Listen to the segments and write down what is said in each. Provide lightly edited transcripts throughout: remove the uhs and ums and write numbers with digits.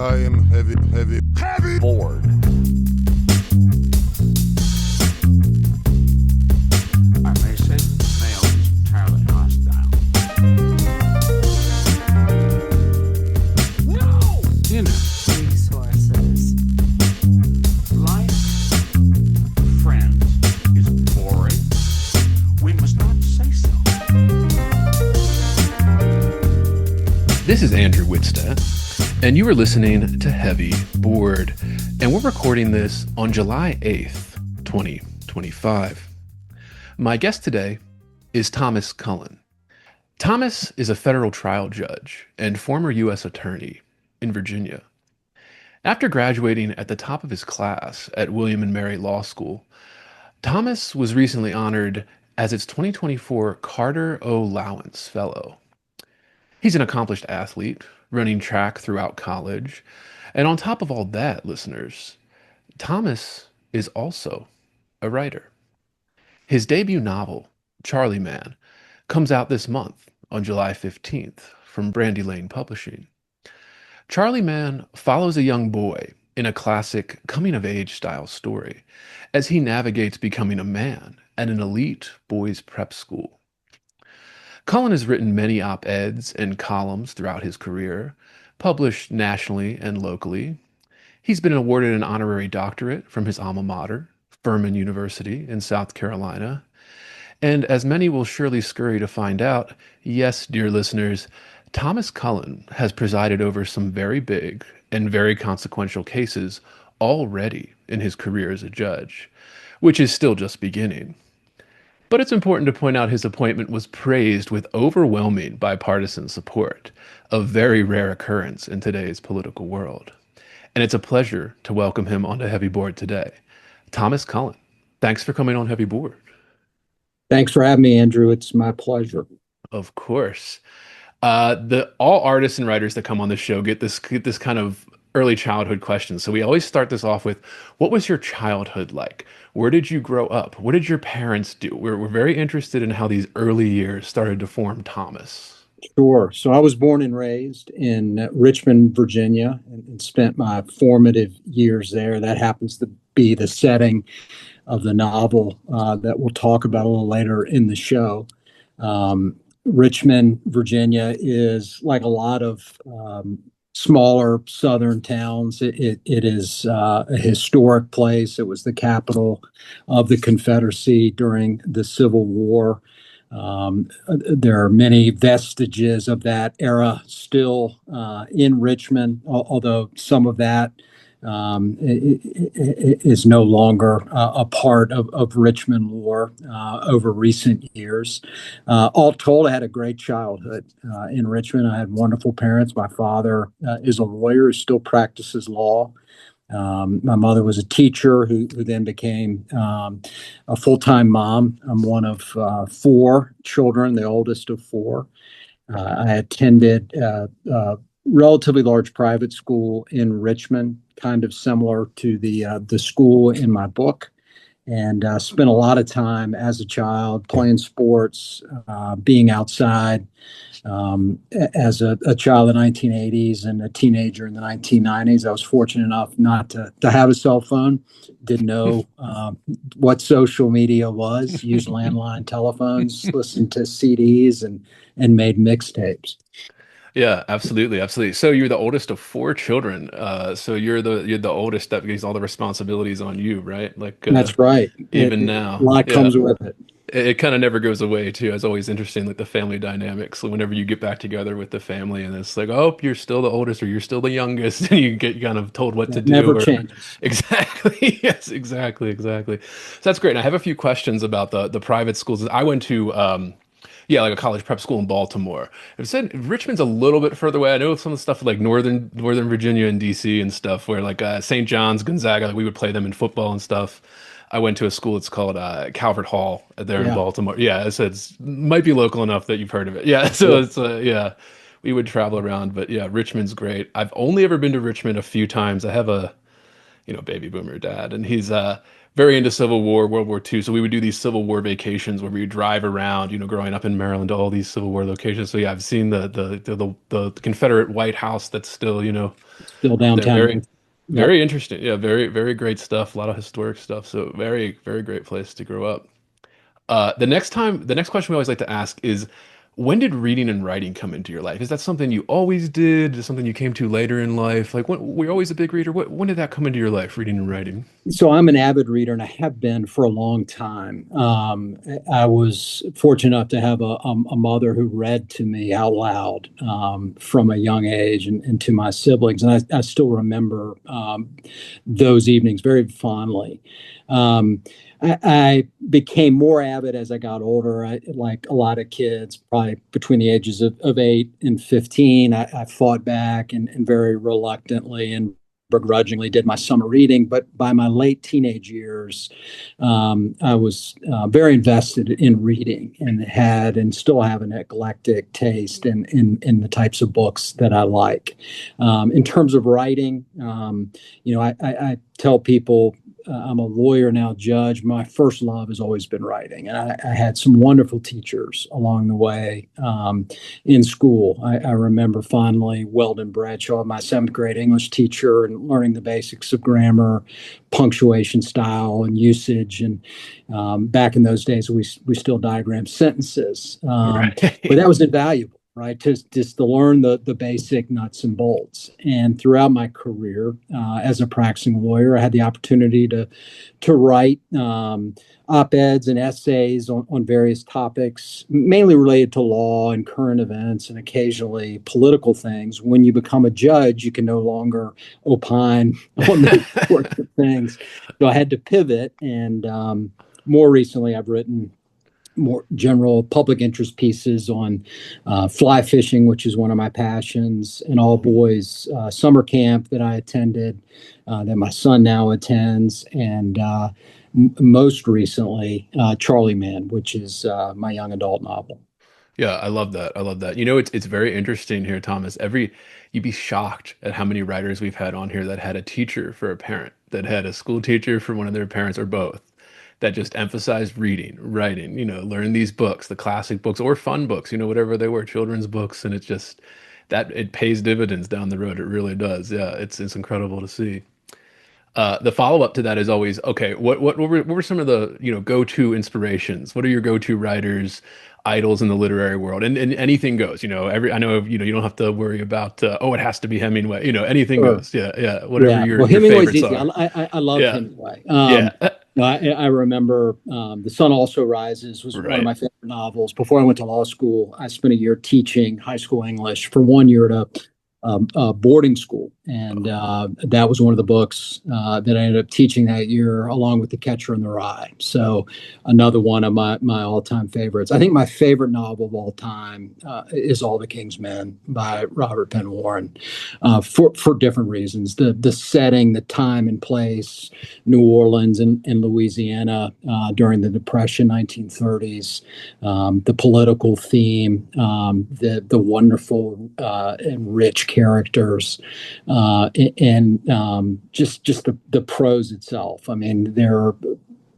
I am heavy bored. I may say that the male is entirely hostile. No! Resources. Life, friends, is boring. We must not say so. This is Andrew Wittstadt, and you are listening to Heavy Bored, and we're recording this on July 8th, 2025. My guest today is Thomas Cullen. Thomas is a federal trial judge and former U.S. attorney in Virginia. After graduating at the top of his class at William and Mary Law School, Thomas was recently honored as its 2024 Carter O. Lawrence Fellow. He's an accomplished athlete, running track throughout college. And on top of all that, listeners, Thomas is also a writer. His debut novel, Charlie Man, comes out this month on July 15th from Brandy Lane Publishing. Charlie Man follows a young boy in a classic coming-of-age style story as he navigates becoming a man at an elite boys' prep school. Cullen has written many op-eds and columns throughout his career, published nationally and locally. He's been awarded an honorary doctorate from his alma mater, Furman University in South Carolina. And as many will surely scurry to find out, yes, dear listeners, Thomas Cullen has presided over some very big and very consequential cases already in his career as a judge, which is still just beginning. But it's important to point out his appointment was praised with overwhelming bipartisan support, a very rare occurrence in today's political world. And it's a pleasure to welcome him onto Heavy Board today. Thomas Cullen, thanks for coming on Heavy Board. Thanks for having me, Andrew. It's my pleasure. Of course. All artists and writers that come on the show get this kind of early childhood questions. So we always start this off with, what was your childhood like? Where did you grow up? What did your parents do? We're very interested in how these early years started to form Thomas. Sure. So I was born and raised in Richmond, Virginia, and spent my formative years there. That happens to be the setting of the novel that we'll talk about a little later in the show. Richmond, Virginia is like a lot of smaller southern towns. It is a historic place. It was the capital of the Confederacy during the Civil War. There are many vestiges of that era still in Richmond, although some of that is no longer a part of Richmond lore over recent years. All told, I had a great childhood in Richmond. I had wonderful parents. My father is a lawyer who still practices law. My mother was a teacher who then became a full-time mom. I'm one of four children, the oldest of four. I attended a relatively large private school in Richmond, kind of similar to the school in my book, and spent a lot of time as a child playing sports, being outside. As a child in the 1980s and a teenager in the 1990s, I was fortunate enough not to have a cell phone. Didn't know what social media was. Used landline telephones, listened to CDs, and made mixtapes. Yeah, absolutely, absolutely. So you're the oldest of four children. So you're the oldest that gets all the responsibilities on you, right? Like That's right. Even now, a lot yeah. comes with it. It kind of never goes away too. It's always interesting, like the family dynamics. Whenever you get back together with the family, and it's like, oh, you're still the oldest or you're still the youngest, and you get kind of told what to do. Never changes. Exactly. Yes, exactly. So that's great. And I have a few questions about the private schools. I went to like a college prep school in Baltimore. It said Richmond's a little bit further away. I know some of the stuff like Northern Virginia and DC and stuff, where like St. John's, Gonzaga, like we would play them in football and stuff. I went to a school, it's called Calvert Hall there in Baltimore. Yeah, it might be local enough that you've heard of it. Yeah, so it's we would travel around, but yeah, Richmond's great. I've only ever been to Richmond a few times. I have a baby boomer dad, and he's very into Civil War, World War II. So we would do these Civil War vacations where we would drive around, growing up in Maryland to all these Civil War locations. So yeah, I've seen the Confederate White House that's still, Still up there. downtown. Very, Yep. very interesting. Yeah, very, very great stuff. A lot of historic stuff. So very, very great place to grow up. The next question we always like to ask is, when did reading and writing come into your life? Is that something you always did? Is it something you came to later in life? Like, were you always a big reader? When did that come into your life, reading and writing? So I'm an avid reader, and I have been for a long time. I was fortunate enough to have a mother who read to me out loud from a young age, and to my siblings, and I still remember those evenings very fondly. Um, I became more avid as I got older. Like a lot of kids, probably between the ages of 8 and 15, I fought back and very reluctantly and begrudgingly did my summer reading. But by my late teenage years, I was very invested in reading and had and still have an eclectic taste in the types of books that I like. In terms of writing, I tell people I'm a lawyer now, judge. My first love has always been writing. And I had some wonderful teachers along the way in school. I remember fondly Weldon Bradshaw, my seventh grade English teacher, and learning the basics of grammar, punctuation style, and usage. And back in those days, we still diagrammed sentences. But Right. that was invaluable. Right, just to learn the basic nuts and bolts. And throughout my career as a practicing lawyer, I had the opportunity to write op-eds and essays on various topics, mainly related to law and current events, and occasionally political things. When you become a judge, you can no longer opine on those sorts of things. So I had to pivot, and more recently, I've written more general public interest pieces on fly fishing, which is one of my passions, an all boys summer camp that I attended, that my son now attends, and most recently, Charlie Man, which is my young adult novel. Yeah, I love that. I love that. It's very interesting here, Thomas. You'd be shocked at how many writers we've had on here that had a teacher for a parent, that had a school teacher for one of their parents, or both, that just emphasized reading, writing, learn these books, the classic books or fun books, whatever they were, children's books, and it's just that it pays dividends down the road. It really does. Yeah, it's incredible to see. The follow-up to that is always, okay, what were some of the, go-to inspirations? What are your go-to writers, idols in the literary world? And anything goes, I know, you don't have to worry about, oh, it has to be Hemingway, anything Sure. goes. Yeah, yeah, whatever Yeah. your Well, your Hemingway's favorites easy. are. I love Yeah. Hemingway. Yeah. I remember The Sun Also Rises was one of Right. my favorite novels. Before I went to law school, I spent a year teaching high school English for 1 year at a boarding school. And that was one of the books that I ended up teaching that year, along with The Catcher in the Rye. So another one of my all-time favorites. I think my favorite novel of all time is All the King's Men by Robert Penn Warren, for different reasons. The setting, the time and place, New Orleans and Louisiana during the Depression, 1930s, the political theme, the wonderful and rich characters, and just the prose itself. I mean, there are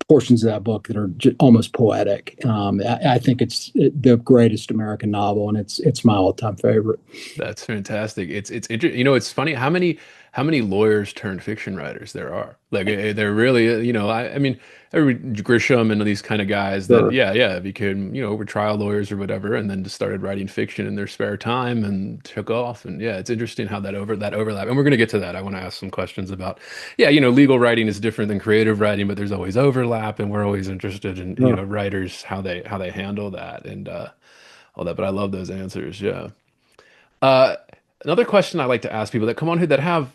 portions of that book that are almost poetic. I think it's the greatest American novel, and it's my all-time favorite. That's fantastic. It's interesting. It's funny how many lawyers turned fiction writers there are. Like they're really, I mean, Grisham and these kind of guys that, Sure. yeah, became, were trial lawyers or whatever, and then just started writing fiction in their spare time and took off. And yeah, it's interesting how that overlap. And we're going to get to that. I want to ask some questions about, yeah, legal writing is different than creative writing, but there's always overlap, and we're always interested in, Sure. writers, how they handle that and all that. But I love those answers. Yeah. Uh, Another question I like to ask people that come on here that have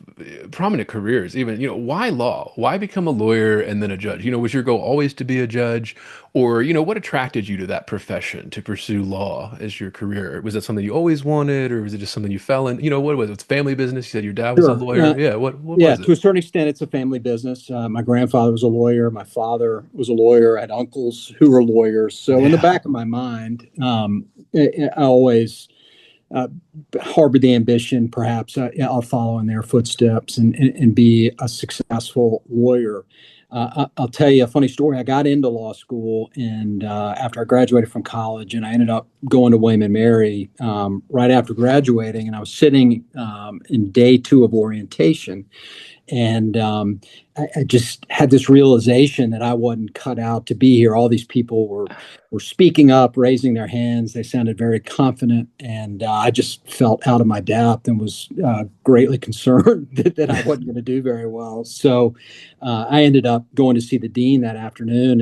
prominent careers, even, why law? Why become a lawyer and then a judge? Was your goal always to be a judge? Or, what attracted you to that profession, to pursue law as your career? Was that something you always wanted, or was it just something you fell in? What was it? It's family business. You said your dad was a Sure. lawyer. Yeah. What Yeah, was to it? a certain extent, it's a family business. My grandfather was a lawyer. My father was a lawyer. I had uncles who were lawyers. So, in the Yeah. back of my mind, I always uh, harbored the ambition, perhaps I'll follow in their footsteps and be a successful lawyer. I'll tell you a funny story. I got into law school, and after I graduated from college, and I ended up going to William and Mary right after graduating, and I was sitting in day two of orientation, and I just had this realization that I wasn't cut out to be here. All these people were speaking up, raising their hands. They sounded very confident, and I just felt out of my depth and was greatly concerned that I wasn't going to do very well. So I ended up going to see the dean that afternoon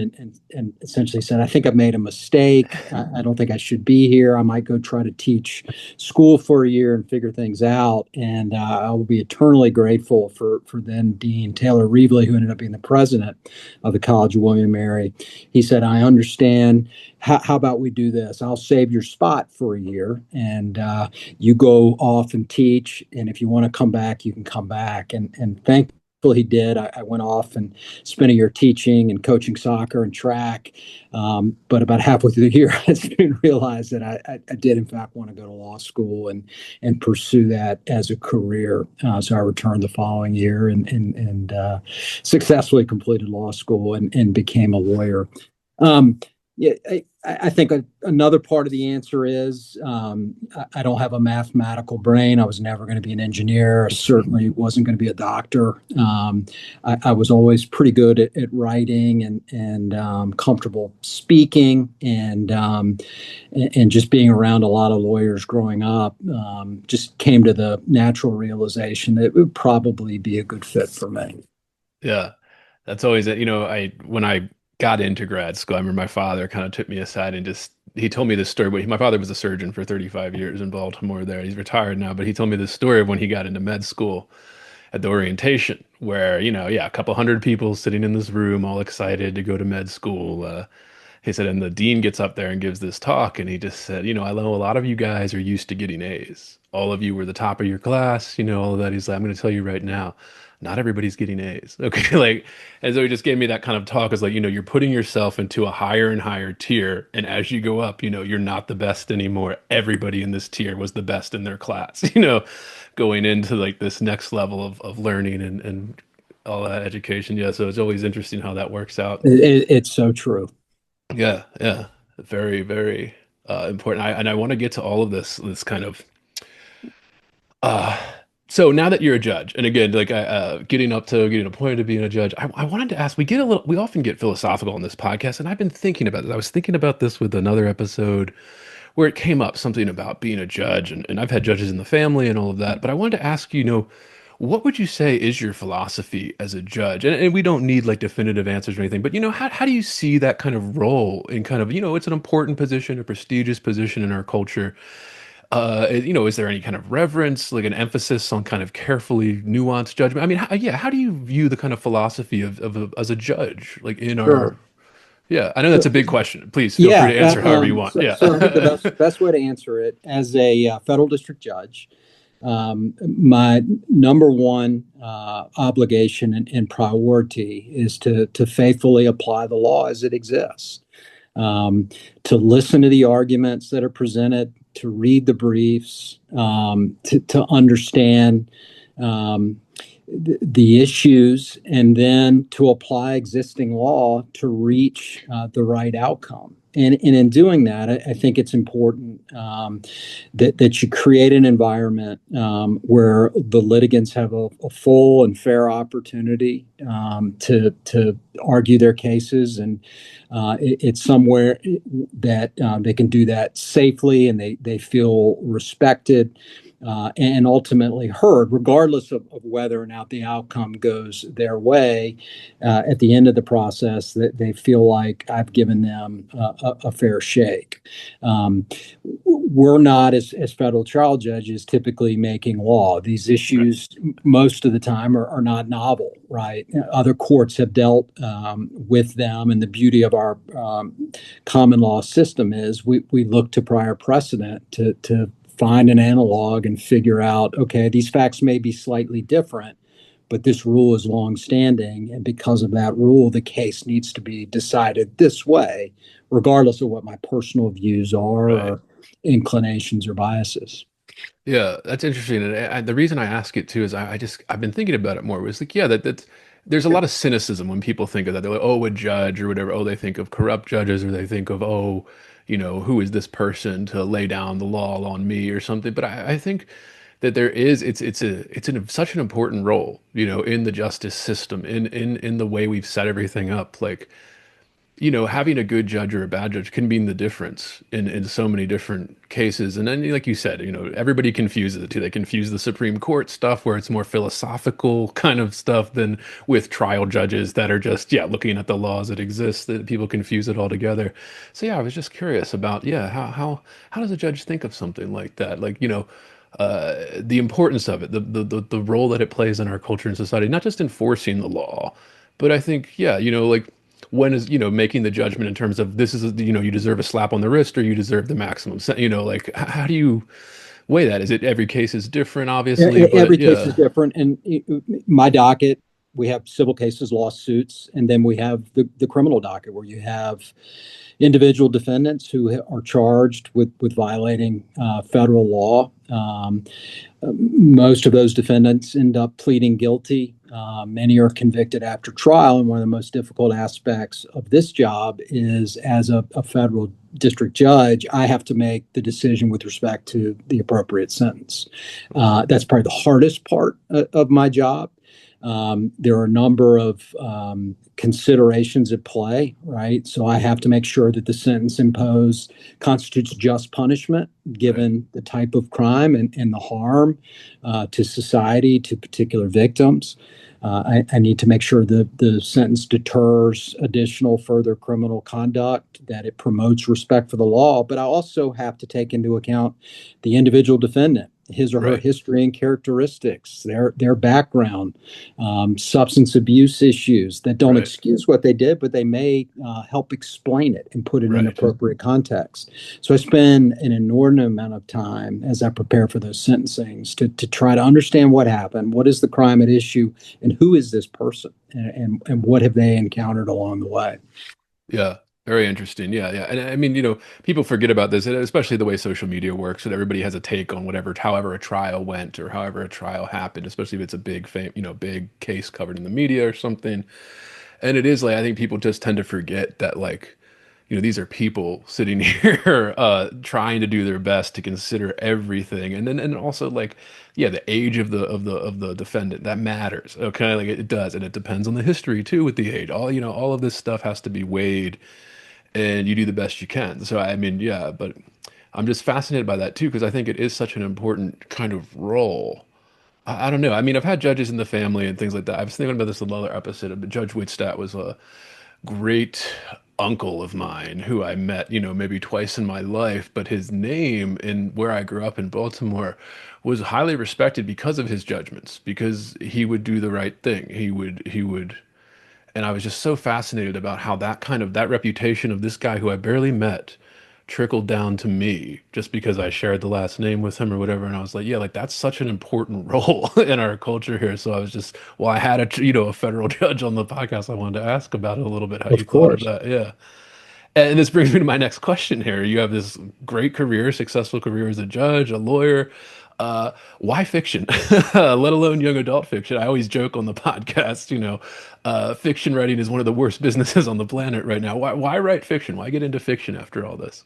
and essentially said, "I think I've made a mistake. I don't think I should be here. I might go try to teach school for a year and figure things out. And I will be eternally grateful for then Dean Taylor Reevely, who ended up being the president of the College of William and Mary. He said, I understand. How about we do this? I'll save your spot for a year, and you go off and teach. And if you want to come back, you can come back." And thankfully he did. I went off and spent a year teaching and coaching soccer and track. But about halfway through the year, I soon realized that I did, in fact, want to go to law school and pursue that as a career. So I returned the following year and successfully completed law school and became a lawyer. Yeah, I think another part of the answer is I don't have a mathematical brain. I was never going to be an engineer. I certainly wasn't going to be a doctor. I was always pretty good at writing and comfortable speaking and just being around a lot of lawyers growing up. Just came to the natural realization that it would probably be a good fit for me. Yeah, that's always it. I when I got into grad school, I remember my father kind of took me aside and just he told me this story. But my father was a surgeon for 35 years in Baltimore there. He's retired now, but he told me this story of when he got into med school at the orientation, where, yeah, a couple hundred people sitting in this room, all excited to go to med school. He said, and the dean gets up there and gives this talk, and he just said, I know a lot of you guys are used to getting A's. All of you were the top of your class, all of that. He's like, I'm going to tell you right now, not everybody's getting A's. Okay. And so he just gave me that kind of talk as like, you're putting yourself into a higher and higher tier. And as you go up, you're not the best anymore. Everybody in this tier was the best in their class, going into like this next level of learning and all that education. Yeah. So it's always interesting how that works out. It's so true. Yeah, yeah, very, very important. And I want to get to all of this kind of. Uh, so now that you're a judge, and again, like getting up to getting appointed to being a judge, I wanted to ask. We often get philosophical on this podcast, and I've been thinking about this. I was thinking about this with another episode where it came up something about being a judge, and I've had judges in the family and all of that. But I wanted to ask you, what would you say is your philosophy as a judge? And we don't need like definitive answers or anything, but how do you see that kind of role in kind of, it's an important position, a prestigious position in our culture. Is there any kind of reverence, like an emphasis on kind of carefully nuanced judgment? I mean, how do you view the kind of philosophy of as a judge, like in our, Sure. yeah, I know that's a big question. Please feel free Yeah. to answer however you want. So, Yeah. so I think the best way to answer it as a federal district judge, my number one obligation and priority is to faithfully apply the law as it exists, to listen to the arguments that are presented, to read the briefs, to understand um, the issues, and then to apply existing law to reach the right outcome. And in doing that, I think it's important that you create an environment where the litigants have a full and fair opportunity to argue their cases, and it's somewhere that they can do that safely and they feel respected and ultimately heard, regardless of whether or not the outcome goes their way. At the end of the process, that they feel like I've given them a fair shake. Um, we're not, as federal trial judges, typically making law. These issues, most of the time, are not novel, right? Other courts have dealt with them, and the beauty of our common law system is we look to prior precedent to find an analog and figure out, okay, these facts may be slightly different, but this rule is longstanding, and because of that rule, the case needs to be decided this way, regardless of what my personal views are Right. or inclinations or biases. Yeah, that's interesting. And the reason I ask it too is I've been thinking about it more. Was like, yeah, that's there's a lot of cynicism when people think of that. They're like, oh, a judge or whatever. Oh, they think of corrupt judges, or they think of, oh, who is this person to lay down the law on me or something. But I think that there is, such an important role, in the justice system, in the way we've set everything up. Like, having a good judge or a bad judge can mean the difference in so many different cases. And then, like you said, everybody confuses it too. They confuse the Supreme Court stuff where it's more philosophical kind of stuff than with trial judges that are just, yeah, looking at the laws that exist, that people confuse it all together. So yeah, I was just curious about, yeah, how does a judge think of something like that? Like, the importance of it, the role that it plays in our culture and society, not just enforcing the law, but I think, yeah, like, when is making the judgment in terms of this is you deserve a slap on the wrist or you deserve the maximum like how do you weigh that? Is it every case is different, obviously, Every but case is yeah. different. And my docket, we have civil cases, lawsuits, and then we have the criminal docket where you have individual defendants who are charged with violating federal law. Most of those defendants end up pleading guilty. Many are convicted after trial. And one of the most difficult aspects of this job is, as a federal district judge, I have to make the decision with respect to the appropriate sentence. That's probably the hardest part of my job. There are a number of considerations at play, right? So I have to make sure that the sentence imposed constitutes just punishment, given the type of crime and the harm to society, to particular victims. I need to make sure that the sentence deters additional further criminal conduct, that it promotes respect for the law. But I also have to take into account the individual defendant, his or her Right. history and characteristics, their background, substance abuse issues that don't Right. excuse what they did, but they may help explain it and put it in Right. appropriate context. So I spend an inordinate amount of time as I prepare for those sentencings to try to understand what happened, what is the crime at issue, and who is this person, and what have they encountered along the way. Yeah, very interesting. Yeah, yeah. And I mean, people forget about this, especially the way social media works, that everybody has a take on however a trial went or however a trial happened, especially if it's a big case covered in the media or something. And it is like, I think people just tend to forget that, like, these are people sitting here trying to do their best to consider everything. And also, like, yeah, the age of the defendant, that matters. Okay, like it does, and it depends on the history too with the age. All of this stuff has to be weighed, and you do the best you can. So I mean, yeah, but I'm just fascinated by that too because I think it is such an important kind of role. I don't know. I mean, I've had judges in the family and things like that. I was thinking about this in another episode, but Judge Wittstadt was a great uncle of mine who I met, maybe twice in my life, but his name in where I grew up in Baltimore was highly respected because of his judgments, because he would do the right thing. He would, and I was just so fascinated about how that reputation of this guy who I barely met trickled down to me just because I shared the last name with him or whatever. And I was like, yeah, like that's such an important role in our culture here. So I was just, well, I had a federal judge on the podcast. I wanted to ask about it a little bit, how you Of thought of course. that. Yeah. And this brings me to my next question here. You have this great career, successful career as a judge, a lawyer. Why fiction, let alone young adult fiction? I always joke on the podcast, fiction writing is one of the worst businesses on the planet right now. Why write fiction? Why get into fiction after all this?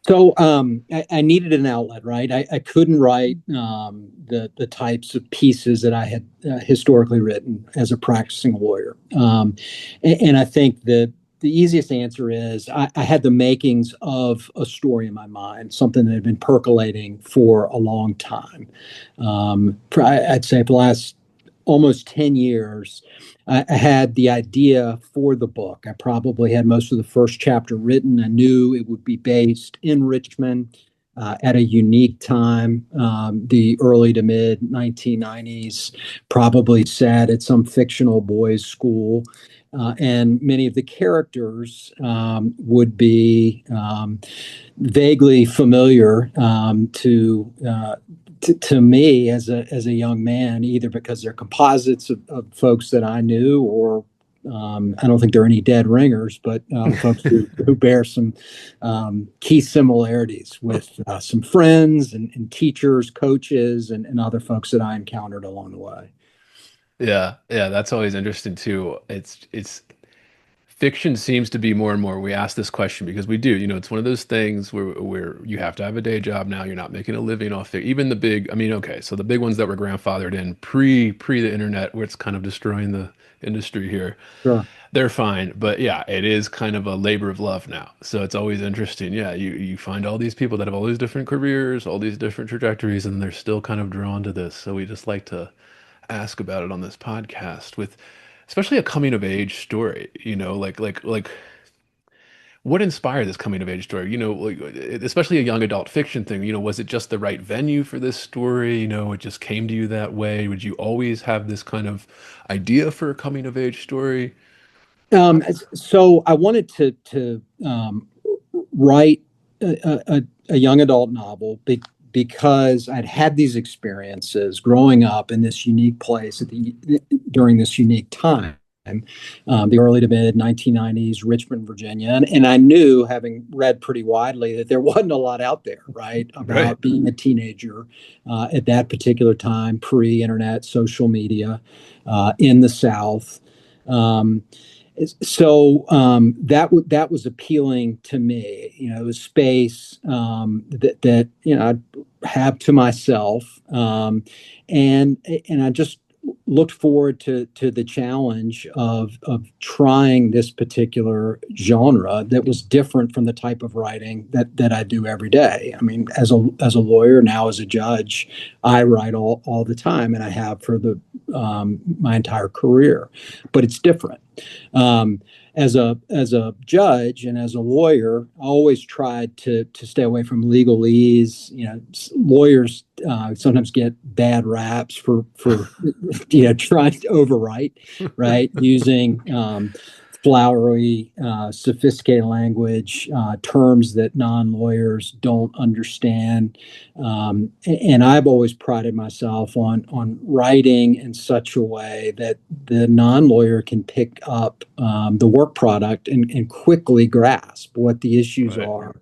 So I needed an outlet, right? I couldn't write the types of pieces that I had historically written as a practicing lawyer, and I think that the easiest answer is I had the makings of a story in my mind, something that had been percolating for a long time. I'd say for the last almost 10 years, I had the idea for the book. I probably had most of the first chapter written. I knew it would be based in Richmond at a unique time, the early to mid 1990s, probably set at some fictional boys' school. And many of the characters would be vaguely familiar to me as a young man, either because they're composites of folks that I knew, or I don't think there are any dead ringers, but folks who bear some key similarities with some friends and teachers, coaches, and other folks that I encountered along the way. Yeah, yeah, that's always interesting too. It's fiction seems to be more and more. We ask this question because we do, it's one of those things where you have to have a day job now. You're not making a living off it. Even the big, I mean, okay, so the big ones that were grandfathered in pre the internet, where it's kind of destroying the industry here, Sure. they're fine. But yeah, it is kind of a labor of love now. So it's always interesting. Yeah, you find all these people that have all these different careers, all these different trajectories, and they're still kind of drawn to this. So we just like to ask about it on this podcast with especially a coming of age story, like what inspired this coming of age story? Like, especially a young adult fiction thing, was it just the right venue for this story? It just came to you that way. Would you always have this kind of idea for a coming of age story? So I wanted to write a young adult novel because I'd had these experiences growing up in this unique place during this unique time, the early to mid 1990s, Richmond, Virginia. And I knew, having read pretty widely, that there wasn't a lot out there, right, Right. about being a teenager at that particular time, pre-internet, social media in the South. Um, that was appealing to me. It was space that I'd have to myself, and I just looked forward to the challenge of trying this particular genre that was different from the type of writing that I do every day. I mean, as a lawyer, now as a judge, I write all the time, and I have for the my entire career, but it's different. Um, as a judge and as a lawyer, I always tried to stay away from legalese. Lawyers sometimes get bad raps for trying to overwrite, right? Using flowery, sophisticated language, terms that non-lawyers don't understand. And I've always prided myself on writing in such a way that the non-lawyer can pick up the work product and quickly grasp what the issues Right. are,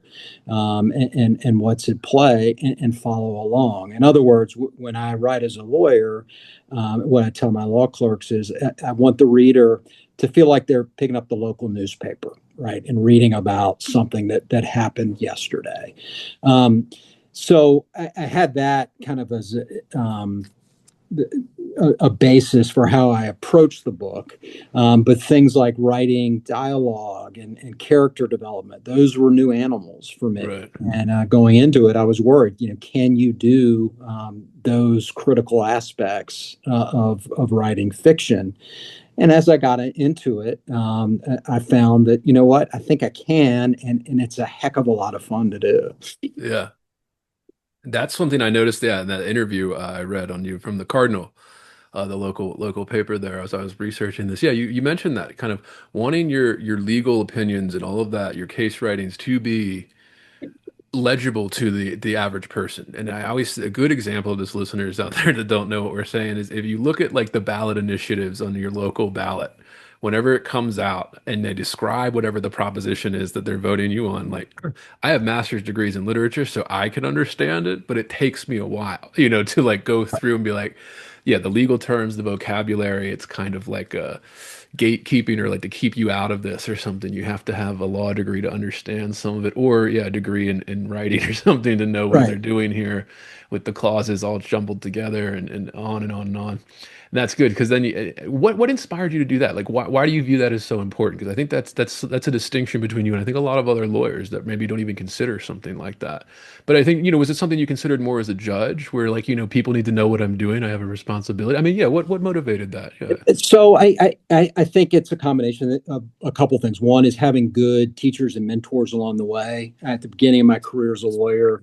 and what's at play, and follow along. In other words, when I write as a lawyer, what I tell my law clerks is I want the reader to feel like they're picking up the local newspaper, right, and reading about something that happened yesterday. Um, so I had that kind of as a basis for how I approach the book. But things like writing dialogue and character development, those were new animals for me. Right. And going into it, I was worried, can you do those critical aspects of writing fiction? And as I got into it, I found that, what, I think I can, and it's a heck of a lot of fun to do. Yeah. That's something I noticed, yeah, in that interview I read on you from the Cardinal, the local paper there as I was researching this. Yeah, you mentioned that kind of wanting your legal opinions and all of that, your case writings to be legible to the average person. And I always a good example of this, listeners out there that don't know what we're saying, is if you look at like the ballot initiatives on your local ballot, whenever it comes out and they describe whatever the proposition is that they're voting you on, like I have master's degrees in literature, so I can understand it, but it takes me a while, to like go through and be like, yeah, the legal terms, the vocabulary, it's kind of like a gatekeeping or like to keep you out of this or something. You have to have a law degree to understand some of it, or yeah, a degree in writing or something to know what they're Right. doing here with the clauses all jumbled together and on and on and on. And that's good because then what inspired you to do that? Like why do you view that as so important? Because I think that's a distinction between you and I think a lot of other lawyers that maybe don't even consider something like that. But I think, was it something you considered more as a judge where like, people need to know what I'm doing. I have a responsibility. I mean, yeah, what motivated that? Yeah. So I think it's a combination of a couple things. One is having good teachers and mentors along the way. At the beginning of my career as a lawyer,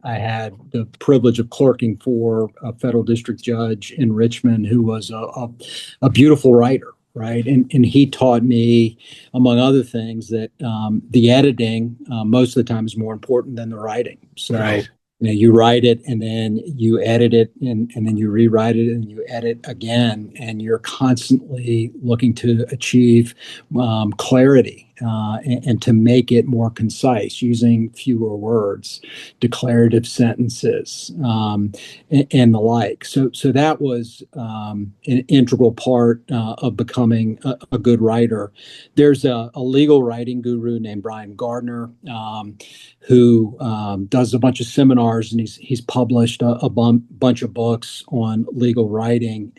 I had the privilege of clerking for a federal district judge in Richmond who was a beautiful writer. Right. And he taught me, among other things, that the editing most of the time is more important than the writing. So Right. you write it and then you edit it and then you rewrite it and you edit again, and you're constantly looking to achieve clarity and to make it more concise, using fewer words, declarative sentences, and the like. So that was an integral part of becoming a good writer. There's a legal writing guru named Brian Gardner, who does a bunch of seminars, and he's published a bunch of books on legal writing.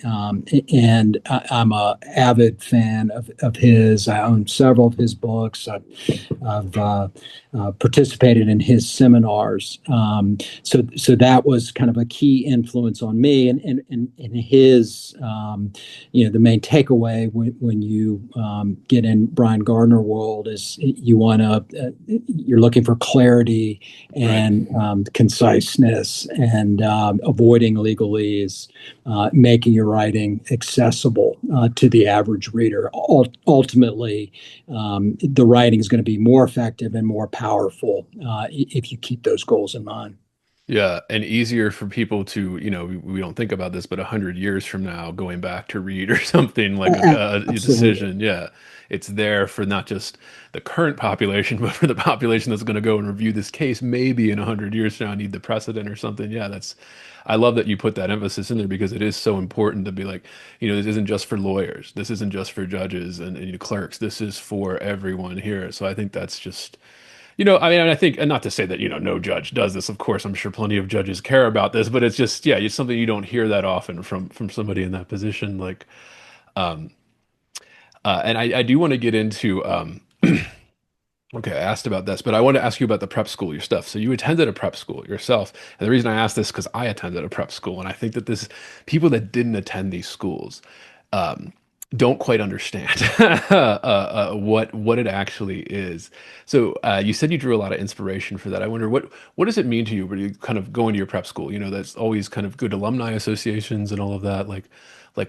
And I'm a avid fan of his. I own several of his books. I've participated in his seminars. So that was kind of a key influence on me. And his, the main takeaway when you get in Brian Gardner world is you're looking for clarity and conciseness, and avoiding legalese, making your writing accessible to the average reader. Ultimately, the writing is going to be more effective and more powerful if you keep those goals in mind. Yeah, and easier for people to, we don't think about this, but 100 years from now, going back to read or something like a Absolutely. decision. Yeah, it's there for not just the current population, but for the population that's going to go and review this case, maybe in 100 years from now, need the precedent or something. Yeah, I love that you put that emphasis in there because it is so important to be like, this isn't just for lawyers. This isn't just for judges and clerks. This is for everyone here. So I think that's just. I mean, I think, and not to say that, no judge does this. Of course, I'm sure plenty of judges care about this, but it's just, yeah, it's something you don't hear that often from somebody in that position. Like, um, and I do want to get into, okay, I asked about this, but I want to ask you about the prep school, your stuff. So you attended a prep school yourself. And the reason I asked this because I attended a prep school, and I think that this people that didn't attend these schools, um, don't quite understand what it actually is. So you said you drew a lot of inspiration for that. I wonder what does it mean to you when you kind of go into your prep school? That's always kind of good alumni associations and all of that. Like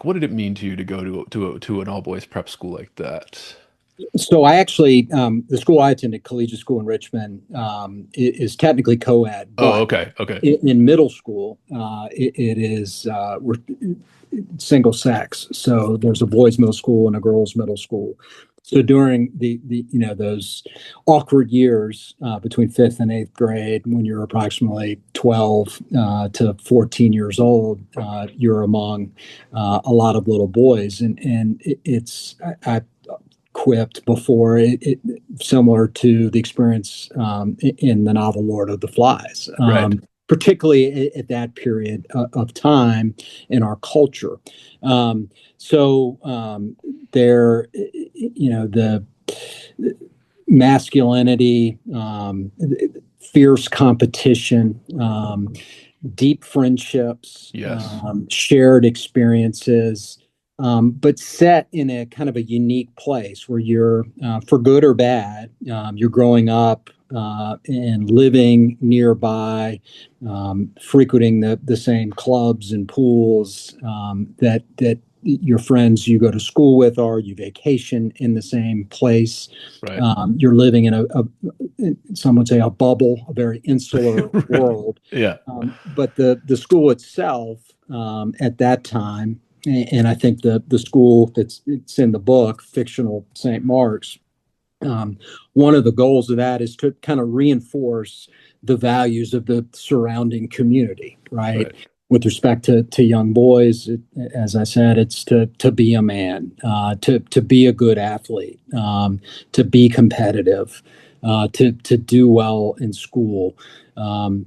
what did it mean to you to go to an all boys prep school like that? So I actually, the school I attended, collegiate school in Richmond, is technically co-ed, Oh, but okay, okay, in middle school, it is we're single sex. So there's a boys' middle school and a girls' middle school. So during the those awkward years between fifth and eighth grade, when you're approximately 12 to 14 years old, you're among a lot of little boys, and I quipped before similar to the experience in the novel Lord of the Flies, right, particularly at that period of time in our culture. So there, the masculinity, fierce competition, deep friendships, yes, shared experiences, but set in a kind of a unique place where you're, for good or bad, you're growing up and living nearby, frequenting the same clubs and pools that your friends you go to school with are. You vacation in the same place. right, You're living in some would say a bubble, a very insular right, world. yeah, But the school itself at that time, and I think the school it's in the book, fictional St. Mark's, one of the goals of that is to kind of reinforce the values of the surrounding community, right? right, With respect to young boys, as I said, it's to be a man, to be a good athlete, to be competitive, to do well in school, to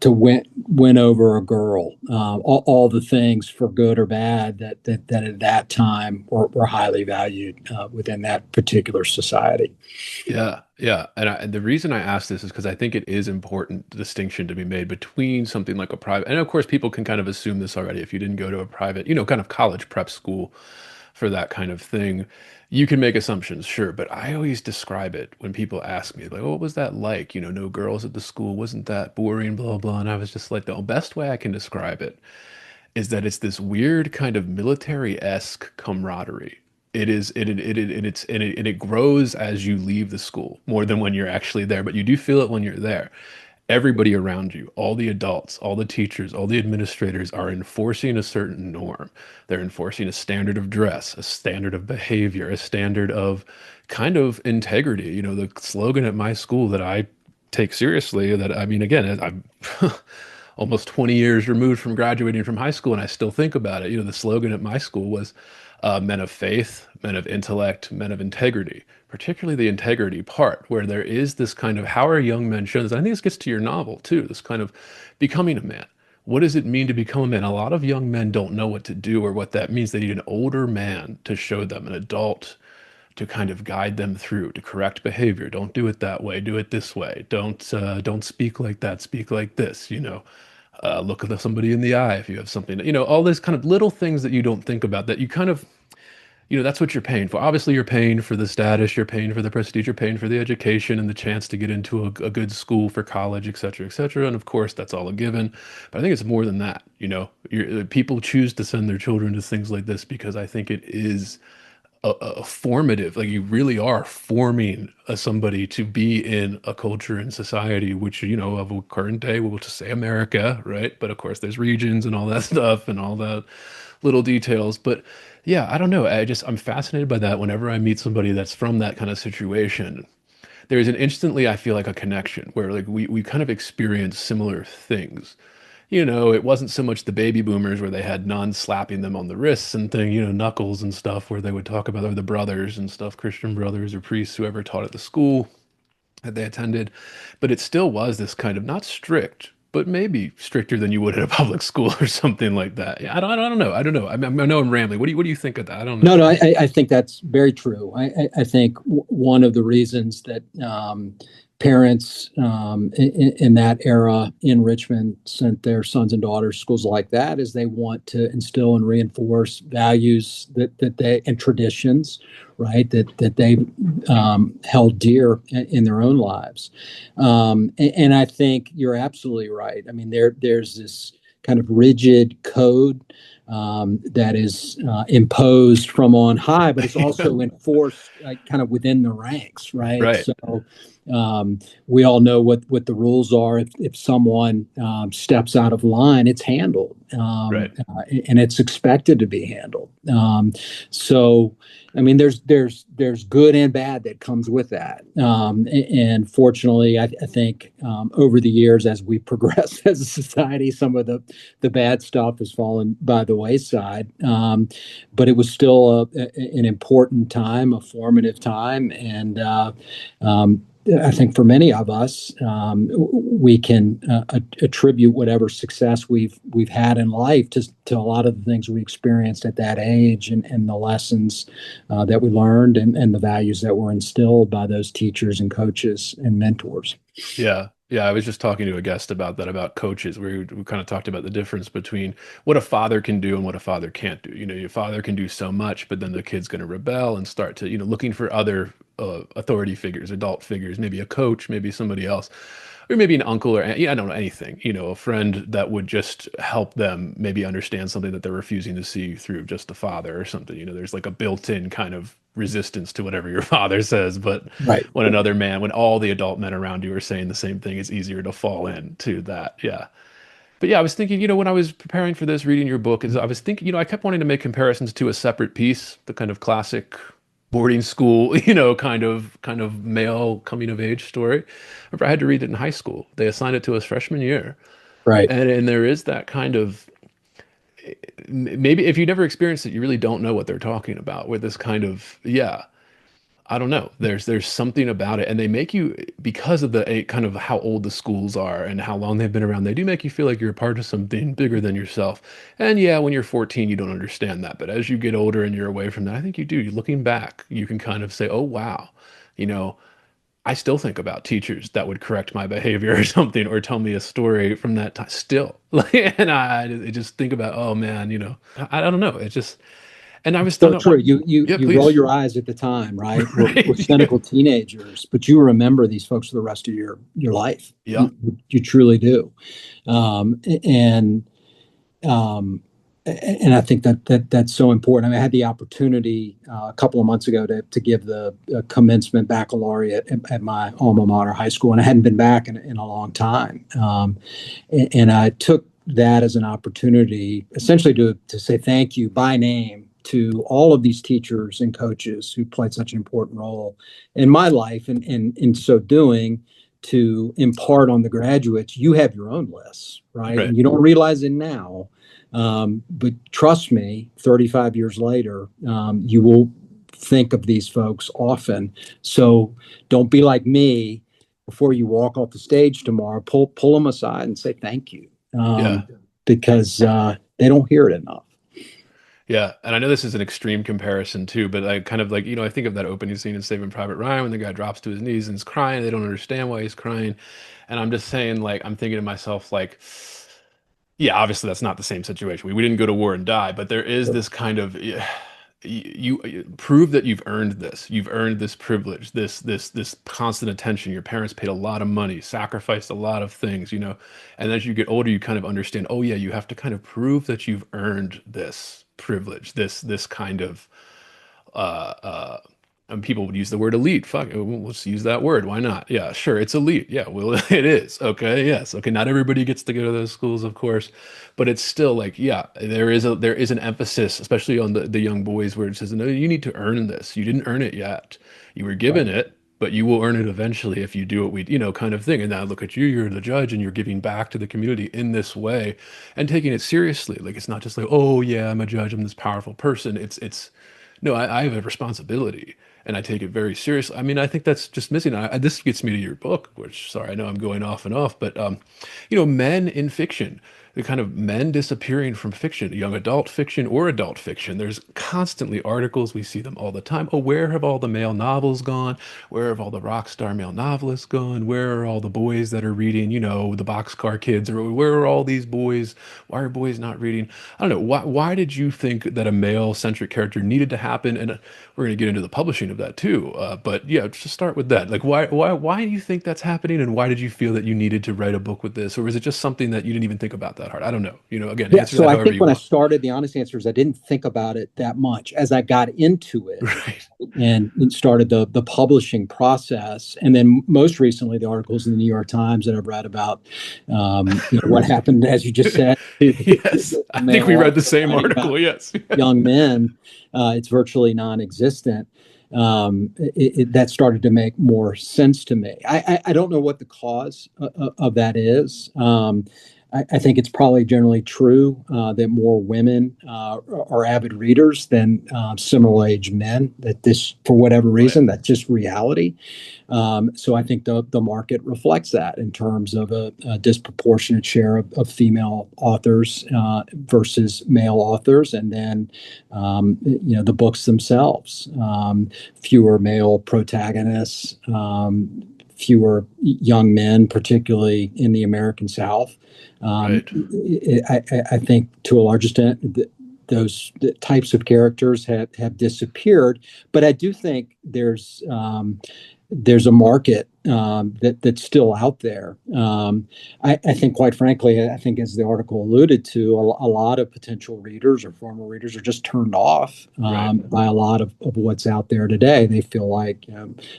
win over a girl, all the things for good or bad that at that time were highly valued within that particular society. yeah, yeah. And the reason I ask this is because I think it is important distinction to be made between something like a private, and of course, people can kind of assume this already if you didn't go to a private, kind of college prep school for that kind of thing. You can make assumptions, sure, but I always describe it when people ask me, like, "Oh, what was that like? No girls at the school, wasn't that boring, blah, blah." And I was just like, the best way I can describe it is that it's this weird kind of military-esque camaraderie. It is and it grows as you leave the school more than when you're actually there, but you do feel it when you're there. everybody around you, all the adults, all the teachers, all the administrators are enforcing a certain norm. They're enforcing a standard of dress, a standard of behavior, a standard of kind of integrity. You know, the slogan at my school that I take seriously, that I mean, again, I'm almost 20 years removed from graduating from high school, and I still think about it. You know, the slogan at my school was men of faith, men of intellect, men of integrity, particularly the integrity part, where there is this kind of how are young men shown this? I think this gets to your novel too, this kind of becoming a man. What does it mean to become a man? A lot of young men don't know what to do or what that means. They need an older man to show them, an adult to kind of guide them through, to correct behavior. Don't do it that way. Do it this way. Don't speak like that. Speak like this. You know, look at somebody in the eye if you have something. You know, all these kind of little things that you don't think about that you kind of, you know, that's what you're paying for. Obviously, you're paying for the status, you're paying for the prestige, you're paying for the education and the chance to get into a good school for college, et cetera, et cetera. And of course, that's all a given. But I think it's more than that. You know, people choose to send their children to things like this because I think it is a formative, like you really are forming somebody to be in a culture and society, which, you know, of a current day, we'll just say America, right? But of course, there's regions and all that stuff and all that little details. But yeah, I don't know. I'm fascinated by that whenever I meet somebody that's from that kind of situation. There's an instantly, I feel like a connection where like we kind of experience similar things. You know, it wasn't so much the baby boomers where they had nuns slapping them on the wrists and thing, you know, knuckles and stuff where they would talk about, or the brothers and stuff, Christian brothers or priests, whoever taught at the school that they attended. But it still was this kind of not strict, but maybe stricter than you would at a public school or something like that. Yeah, I don't know. I don't know. I know I'm rambling. What do you think of that? I don't know. No, I think that's very true. I think one of the reasons that parents in that era in Richmond sent their sons and daughters to schools like that is they want to instill and reinforce values that they and traditions, right? That they held dear in their own lives. And I think you're absolutely right. I mean, there's this kind of rigid code that is imposed from on high, but it's also enforced kind of within the ranks, right? Right. So we all know what the rules are. If someone steps out of line, it's handled, Right. and it's expected to be handled. So, I mean, there's good and bad that comes with that. And fortunately, I think over the years, as we progress as a society, some of the bad stuff has fallen by the wayside. But it was still an important time, a formative time, and I think for many of us, we can attribute whatever success we've had in life to a lot of the things we experienced at that age and the lessons that we learned and the values that were instilled by those teachers and coaches and mentors. Yeah. Yeah, I was just talking to a guest about that, about coaches. We kind of talked about the difference between what a father can do and what a father can't do. You know, your father can do so much, but then the kid's going to rebel and start to, you know, looking for other authority figures, adult figures, maybe a coach, maybe somebody else, or maybe an uncle or, yeah, I don't know, anything, you know, a friend that would just help them maybe understand something that they're refusing to see through just the father or something. You know, there's like a built-in kind of resistance to whatever your father says, but Right. when all the adult men around you are saying the same thing, it's easier to fall into that. Yeah. But yeah, I was thinking, you know, when I was preparing for this, reading your book, is I was thinking, you know, I kept wanting to make comparisons to A Separate Piece, the kind of classic boarding school, you know, kind of male coming of age story. Remember, I had to read it in high school. They assigned it to us freshman year. Right. And there is that kind of, maybe if you never experienced it, you really don't know what they're talking about with this kind of, yeah, I don't know. There's something about it, and they make you, because of the kind of how old the schools are and how long they've been around, they do make you feel like you're a part of something bigger than yourself. And yeah, when you're 14, you don't understand that, but as you get older and you're away from that, I think you do. Looking back, you can kind of say, "Oh wow, you know, I still think about teachers that would correct my behavior or something, or tell me a story from that time still." And I just think about, oh man, you know, I don't know. It just, and I was So thinking, true. You yeah, roll please. your eyes at the time, right? We're Right. cynical teenagers, but you remember these folks for the rest of your life. Yeah. You truly do. And um, and I think that's so important. I mean, I had the opportunity a couple of months ago to give the commencement baccalaureate at my alma mater, high school, and I hadn't been back in a long time. And I took that as an opportunity, essentially to say thank you by name to all of these teachers and coaches who played such an important role in my life, and in so doing, to impart on the graduates. You have your own lists, right? Right. And you don't realize it now. But trust me, 35 years later, you will think of these folks often. So don't be like me. Before you walk off the stage tomorrow, pull them aside and say thank you, Yeah. because they don't hear it enough. Yeah, and I know this is an extreme comparison too, but I kind of like, I think of that opening scene in Saving Private Ryan when the guy drops to his knees and is crying. They don't understand why he's crying. And I'm just saying, like, I'm thinking to myself, like, yeah, obviously that's not the same situation. We didn't go to war and die, but there is this kind of you prove that you've earned this. You've earned this privilege, this constant attention. Your parents paid a lot of money, sacrificed a lot of things, And as you get older, you kind of understand, oh yeah, you have to kind of prove that you've earned this privilege, this kind of uh and people would use the word elite. Fuck, let's use that word. Why not? Yeah, sure, it's elite. Yeah, well, it is. Okay, yes. Okay, not everybody gets to go to those schools, of course, but it's still like, yeah, there is an emphasis, especially on the young boys, where it says, no, you need to earn this. You didn't earn it yet. You were given Right. it, but you will earn it eventually if you do what we, kind of thing. And now look at you, you're the judge, and you're giving back to the community in this way and taking it seriously. Like it's not just like, oh yeah, I'm a judge, I'm this powerful person. It's no, I have a responsibility and I take it very seriously. I mean, I think that's just missing. This gets me to your book, which, sorry, I know I'm going off and off, but men in fiction, the kind of men disappearing from fiction, young adult fiction or adult fiction. There's constantly articles. We see them all the time. Oh, where have all the male novels gone? Where have all the rock star male novelists gone? Where are all the boys that are reading, the Boxcar Kids? Or where are all these boys? Why are boys not reading? I don't know. Why did you think that a male centric character needed to happen? And we're going to get into the publishing of that too. But yeah, just start with that. Like, why do you think that's happening? And why did you feel that you needed to write a book with this? Or was it just something that you didn't even think about that hard? I don't know. Again, Yeah, answer so that I however think you when I want. started, the honest answer is I didn't think about it that much. As I got into it Right. and started the publishing process, and then most recently the articles in the New York Times that I've read about, what happened, as you just said, to Yes. I think male we read the author same writing about article. Yes. young men. It's virtually non-existent. That started to make more sense to me. I don't know what the cause of that is. I think it's probably generally true that more women are avid readers than similar age men. That this, for whatever Right. reason, that's just reality. So I think the market reflects that in terms of a disproportionate share of female authors versus male authors, and then the books themselves, fewer male protagonists, fewer young men, particularly in the American South. Um, Right. I think to a large extent, those types of characters have disappeared, but I do think there's a market that's still out there. I think, quite frankly, I think, as the article alluded to, a lot of potential readers or former readers are just turned off Right. by a lot of what's out there today. They feel like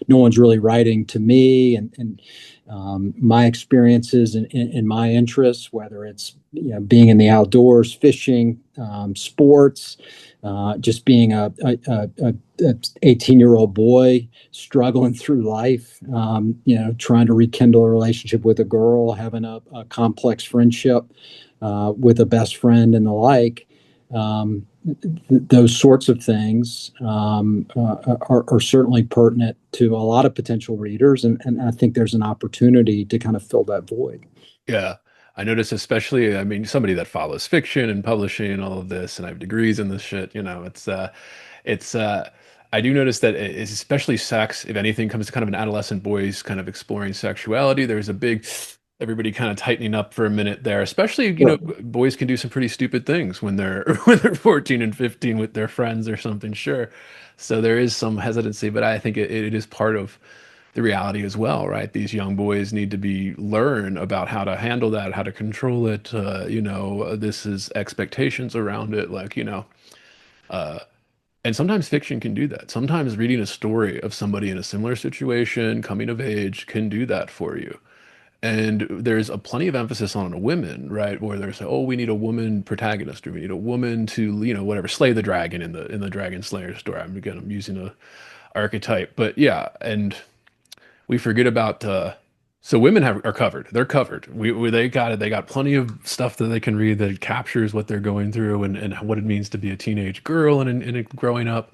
no one's really writing to me, and my experiences and my interests, whether it's being in the outdoors, fishing, sports, just being a 18-year-old boy struggling through life, trying to rekindle a relationship with a girl, having a complex friendship with a best friend and the like. Those sorts of things are certainly pertinent to a lot of potential readers, and I think there's an opportunity to kind of fill that void. Yeah. I notice, especially, I mean, somebody that follows fiction and publishing and all of this, and I have degrees in this shit, it's I do notice that it's especially sex, if anything, comes to kind of an adolescent boys kind of exploring sexuality. There's a big everybody kind of tightening up for a minute there. Especially, Sure. boys can do some pretty stupid things when they're when they're 14 and 15 with their friends or something, sure. So there is some hesitancy, but I think it is part of the reality as well, right? These young boys need to be learn about how to handle that, how to control it. This is expectations around it, like, and sometimes fiction can do that. Sometimes reading a story of somebody in a similar situation, coming of age, can do that for you. And there's a plenty of emphasis on women, right? Where there's, oh, we need a woman protagonist, or we need a woman to, whatever, slay the dragon in the Dragon Slayer story. I'm using a archetype, but yeah, and we forget about so women are covered. They're covered. They got it. They got plenty of stuff that they can read that captures what they're going through and what it means to be a teenage girl and growing up.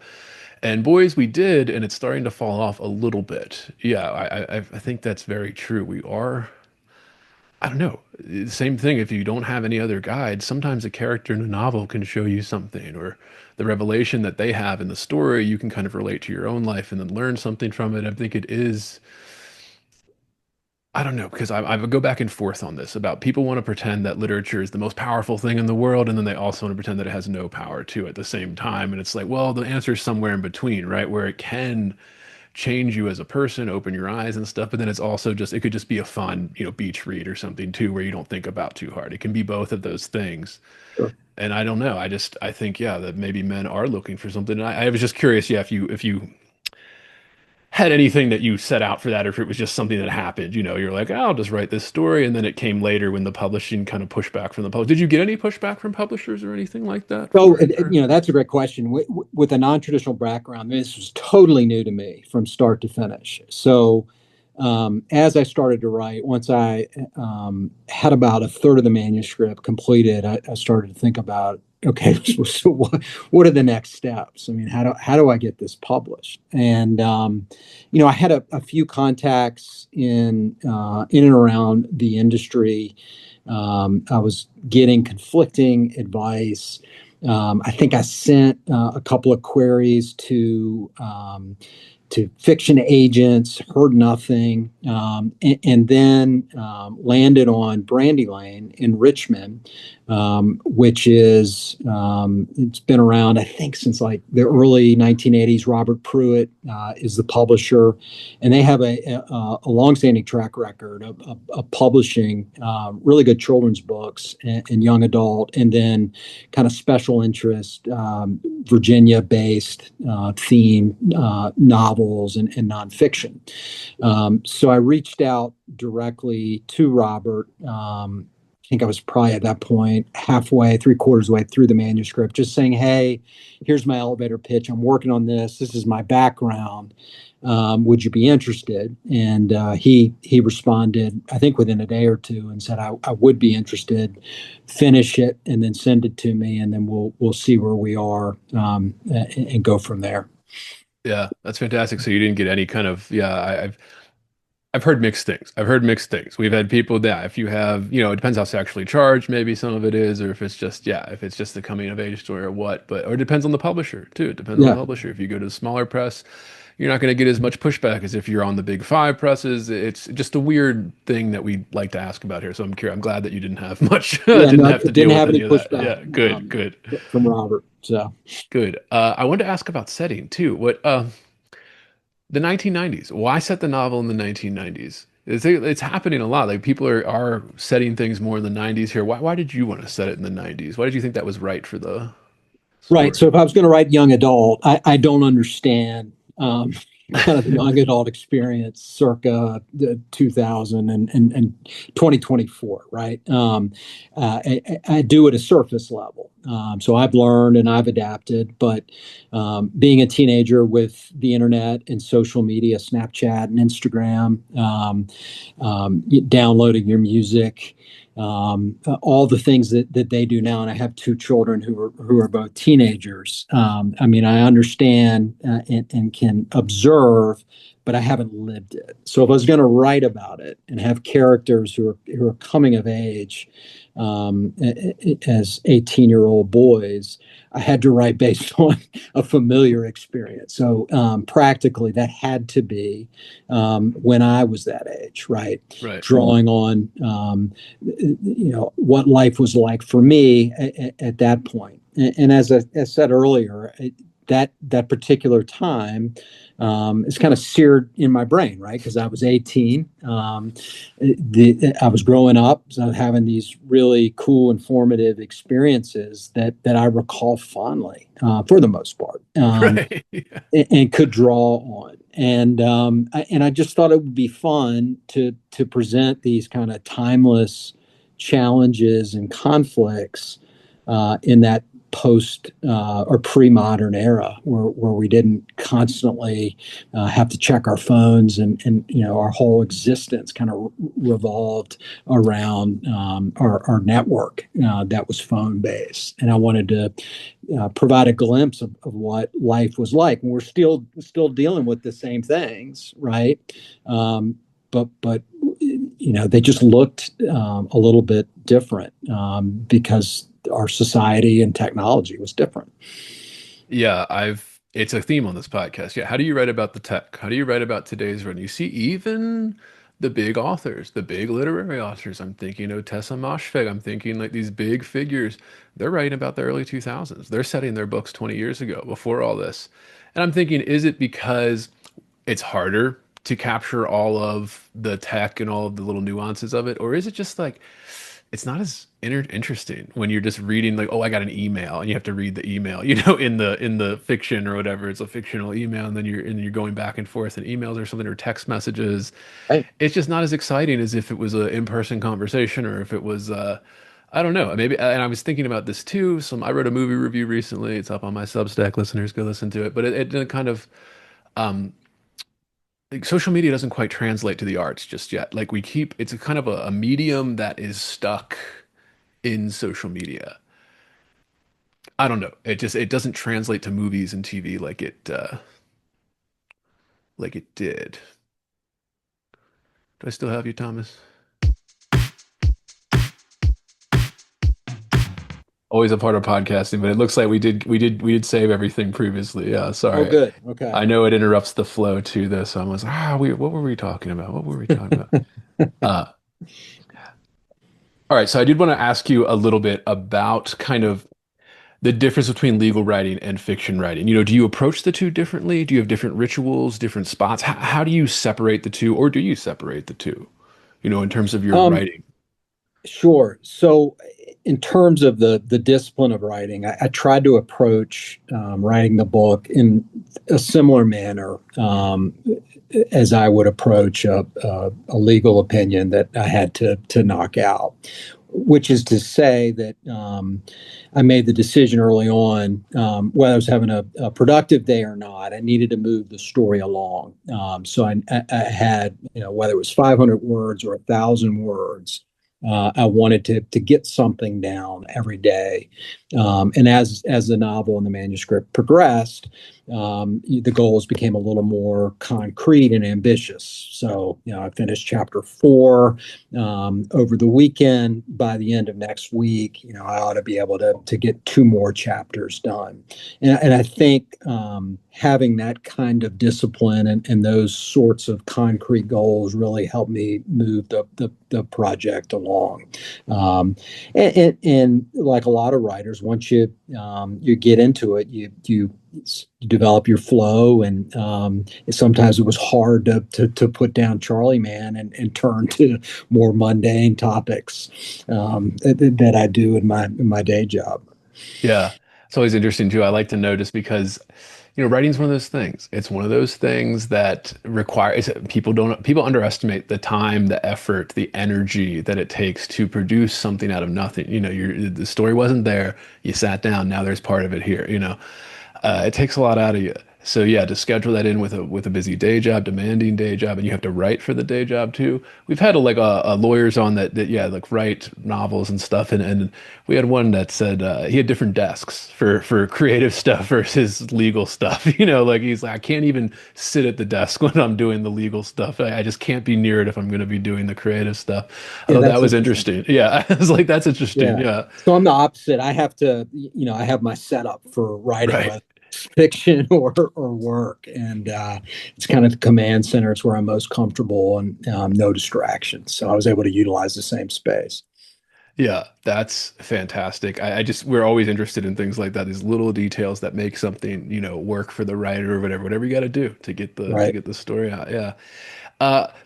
And boys, we did, and it's starting to fall off a little bit. Yeah, I think that's very true. We are. I don't know. Same thing. If you don't have any other guides, sometimes a character in a novel can show you something, or the revelation that they have in the story, you can kind of relate to your own life and then learn something from it. I think it is. I don't know, because I go back and forth on this about people want to pretend that literature is the most powerful thing in the world, and then they also want to pretend that it has no power too at the same time. And it's like, well, the answer is somewhere in between, right? Where it can change you as a person, open your eyes and stuff, but then it's also just, it could just be a fun, beach read or something too, where you don't think about too hard. It can be both of those things. Sure. And I don't know. I think, yeah, that maybe men are looking for something. And I was just curious, yeah, if you had anything that you set out for that, or if it was just something that happened, you're like, oh, I'll just write this story, and then it came later when the publishing kind of pushed back from the public. Did you get any pushback from publishers or anything like that So, for it? Or- that's a great question. With a non-traditional background, this was totally new to me from start to finish. So, as I started to write, once I had about a third of the manuscript completed, I started to think about, okay, so what are the next steps? I mean, how do I get this published? And I had a few contacts in and around the industry. I was getting conflicting advice. I think I sent a couple of queries to fiction agents, heard nothing, and then landed on Brandy Lane in Richmond, which is it's been around, I think, since like the early 1980s. Robert Pruitt is the publisher, and they have a longstanding track record of publishing really good children's books and young adult, and then kind of special interest Virginia-based theme novels and nonfiction. So I reached out directly to Robert. I think I was probably at that point halfway, three-quarters way through the manuscript, just saying, hey, here's my elevator pitch. I'm working on this. This is my background. Would you be interested? And he responded, I think within a day or two, and said, I would be interested. Finish it and then send it to me, and then we'll see where we are and go from there. Yeah, that's fantastic. So you didn't get any kind of, yeah, I've heard mixed things. I've heard mixed things. We've had people that if you have, it depends how sexually charged maybe some of it is, or if it's just, yeah, if it's just the coming of age story or what, or it depends on the publisher too. It depends on the Yeah. publisher. If you go to the smaller press, you're not going to get as much pushback as if you're on the big five presses. It's just a weird thing that we like to ask about here. So I'm curious. I'm glad that you didn't have much, Yeah, didn't no, have to didn't deal with have any any of that. pushback Yeah, good. from Robert. So Good. I wanted to ask about setting too. What the 1990s? Why set the novel in the 1990s? It's happening a lot. Like people are setting things more in the 90s here. Why did you want to set it in the 90s? Why did you think that was right for the right. story? So if I was going to write young adult, I don't understand kind of the young adult experience circa the 2000 and 2024, right? I do at a surface level. So I've learned and I've adapted, but being a teenager with the internet and social media, Snapchat and Instagram, downloading your music, all the things that they do now. And I have two children who are both teenagers. I mean, I understand and can observe, but I haven't lived it. So if I was going to write about it and have characters who are coming of age as 18-year-old boys, I had to write based on a familiar experience. So practically, that had to be when I was that age, right? Right. Drawing on what life was like for me at that point. And as I said earlier, that particular time it's kind of seared in my brain, right? Because I was 18. I was growing up, so having these really cool, informative experiences that I recall fondly, for the most part. Right. Yeah. And could draw on. And I just thought it would be fun to present these kind of timeless challenges and conflicts in that post or pre-modern era where we didn't constantly have to check our phones and our whole existence kind of revolved around our network that was phone based. And I wanted to provide a glimpse of what life was like. And we're still dealing with the same things, right? But they just looked a little bit different because our society and technology was different. Yeah, it's a theme on this podcast. Yeah, how do you write about the tech? How do you write about today's run? You see, even the big authors, the big literary authors, I'm thinking Tessa Moshfegh, I'm thinking like these big figures, they're writing about the early 2000s. They're setting their books 20 years ago, before all this. And I'm thinking, is it because it's harder to capture all of the tech and all of the little nuances of it? Or is it just like it's not as interesting when you're just reading like, oh, I got an email and you have to read the email, in the fiction or whatever. It's a fictional email, and then you're going back and forth in emails or something, or text messages. Right. It's just not as exciting as if it was an in-person conversation, or if it was I don't know. Maybe, and I was thinking about this too. I wrote a movie review recently. It's up on my Substack. Listeners, go listen to it. But it kind of like social media doesn't quite translate to the arts just yet. Like it's a kind of a medium that is stuck in social media. I don't know. It doesn't translate to movies and TV like it did. Do I still have you, Thomas? Always a part of podcasting, but it looks like we did save everything previously. Yeah, Oh, sorry. good. Okay. I know it interrupts the flow to this. So I was what were we talking about? What were we talking about? Uh, all right, so I did want to ask you a little bit about kind of the difference between legal writing and fiction writing. Do you approach the two differently? Do you have different rituals, different spots? How do you separate the two, or do you separate the two, in terms of your Um, writing? Sure. So, in terms of the discipline of writing, I tried to approach writing the book in a similar manner as I would approach a legal opinion that I had to knock out. Which is to say that I made the decision early on, whether I was having a productive day or not. I needed to move the story along. So I had, whether it was 500 words or 1,000 words. I wanted to get something down every day, and as the novel and the manuscript progressed, the goals became a little more concrete and ambitious. So, I finished chapter 4 over the weekend. By the end of next week, I ought to be able to get 2 more chapters done, and I think having that kind of discipline and those sorts of concrete goals really helped me move the project along. And like a lot of writers, once you get into it, you develop your flow, and sometimes it was hard to put down Charlie Man and turn to more mundane topics that I do in my day job. Yeah, it's always interesting too. I like to notice because, writing's one of those things. It's one of those things that requires people underestimate the time, the effort, the energy that it takes to produce something out of nothing. The story wasn't there. You sat down. Now there's part of it here. It takes a lot out of you. So yeah, to schedule that in with a busy day job, demanding day job, and you have to write for the day job too. We've had a lawyers on that yeah, like write novels and stuff, and we had one that said he had different desks for creative stuff versus legal stuff. Like he's like, I can't even sit at the desk when I'm doing the legal stuff. I just can't be near it if I'm going to be doing the creative stuff. I Yeah, thought that that's was interesting. interesting. Yeah, I was like, that's interesting. Yeah. Yeah, So I'm the opposite. I have to, I have my setup for writing, right. whether it's fiction or work, and it's kind of the command center. It's where I'm most comfortable and no distractions. So I was able to utilize the same space. Yeah, that's fantastic. I just we're always interested in things like that, these little details that make something, work for the writer or whatever you got to do to get Right. the story out. Yeah.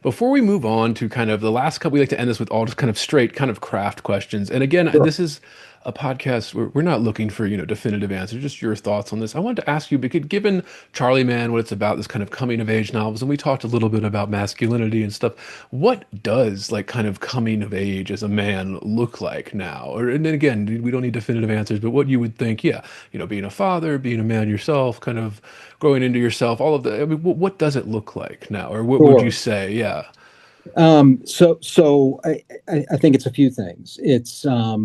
Before we move on to kind of the last couple, we like to end this with all just kind of straight kind of craft questions. And again, Sure. this is a podcast where we're not looking for, definitive answers, just your thoughts on this. I wanted to ask you, because given Charlie Man, what it's about, this kind of coming of age novels, and we talked a little bit about masculinity and stuff, what does like kind of coming of age as a man look like now? Or, and then again, we don't need definitive answers, but what you would think, yeah, being a father, being a man yourself, kind of growing into yourself, all of that. I mean, what does it look like now? Or what would you Sure. say? Yeah. So I think it's a few things. It's a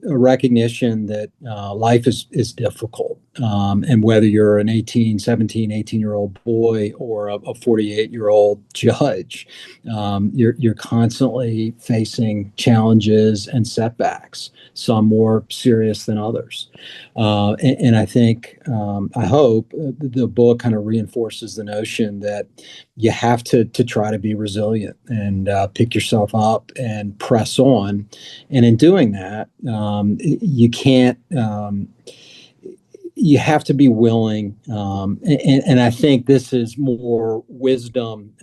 recognition that life is difficult. And whether you're an 18, 17, 18-year-old boy or a 48-year-old judge, you're constantly facing challenges and setbacks, some more serious than others. And I think, I hope the book kind of reinforces the notion that you have to try to be resilient and pick yourself up and press on. And in doing that, you can't. You have to be willing, and I think this is more wisdom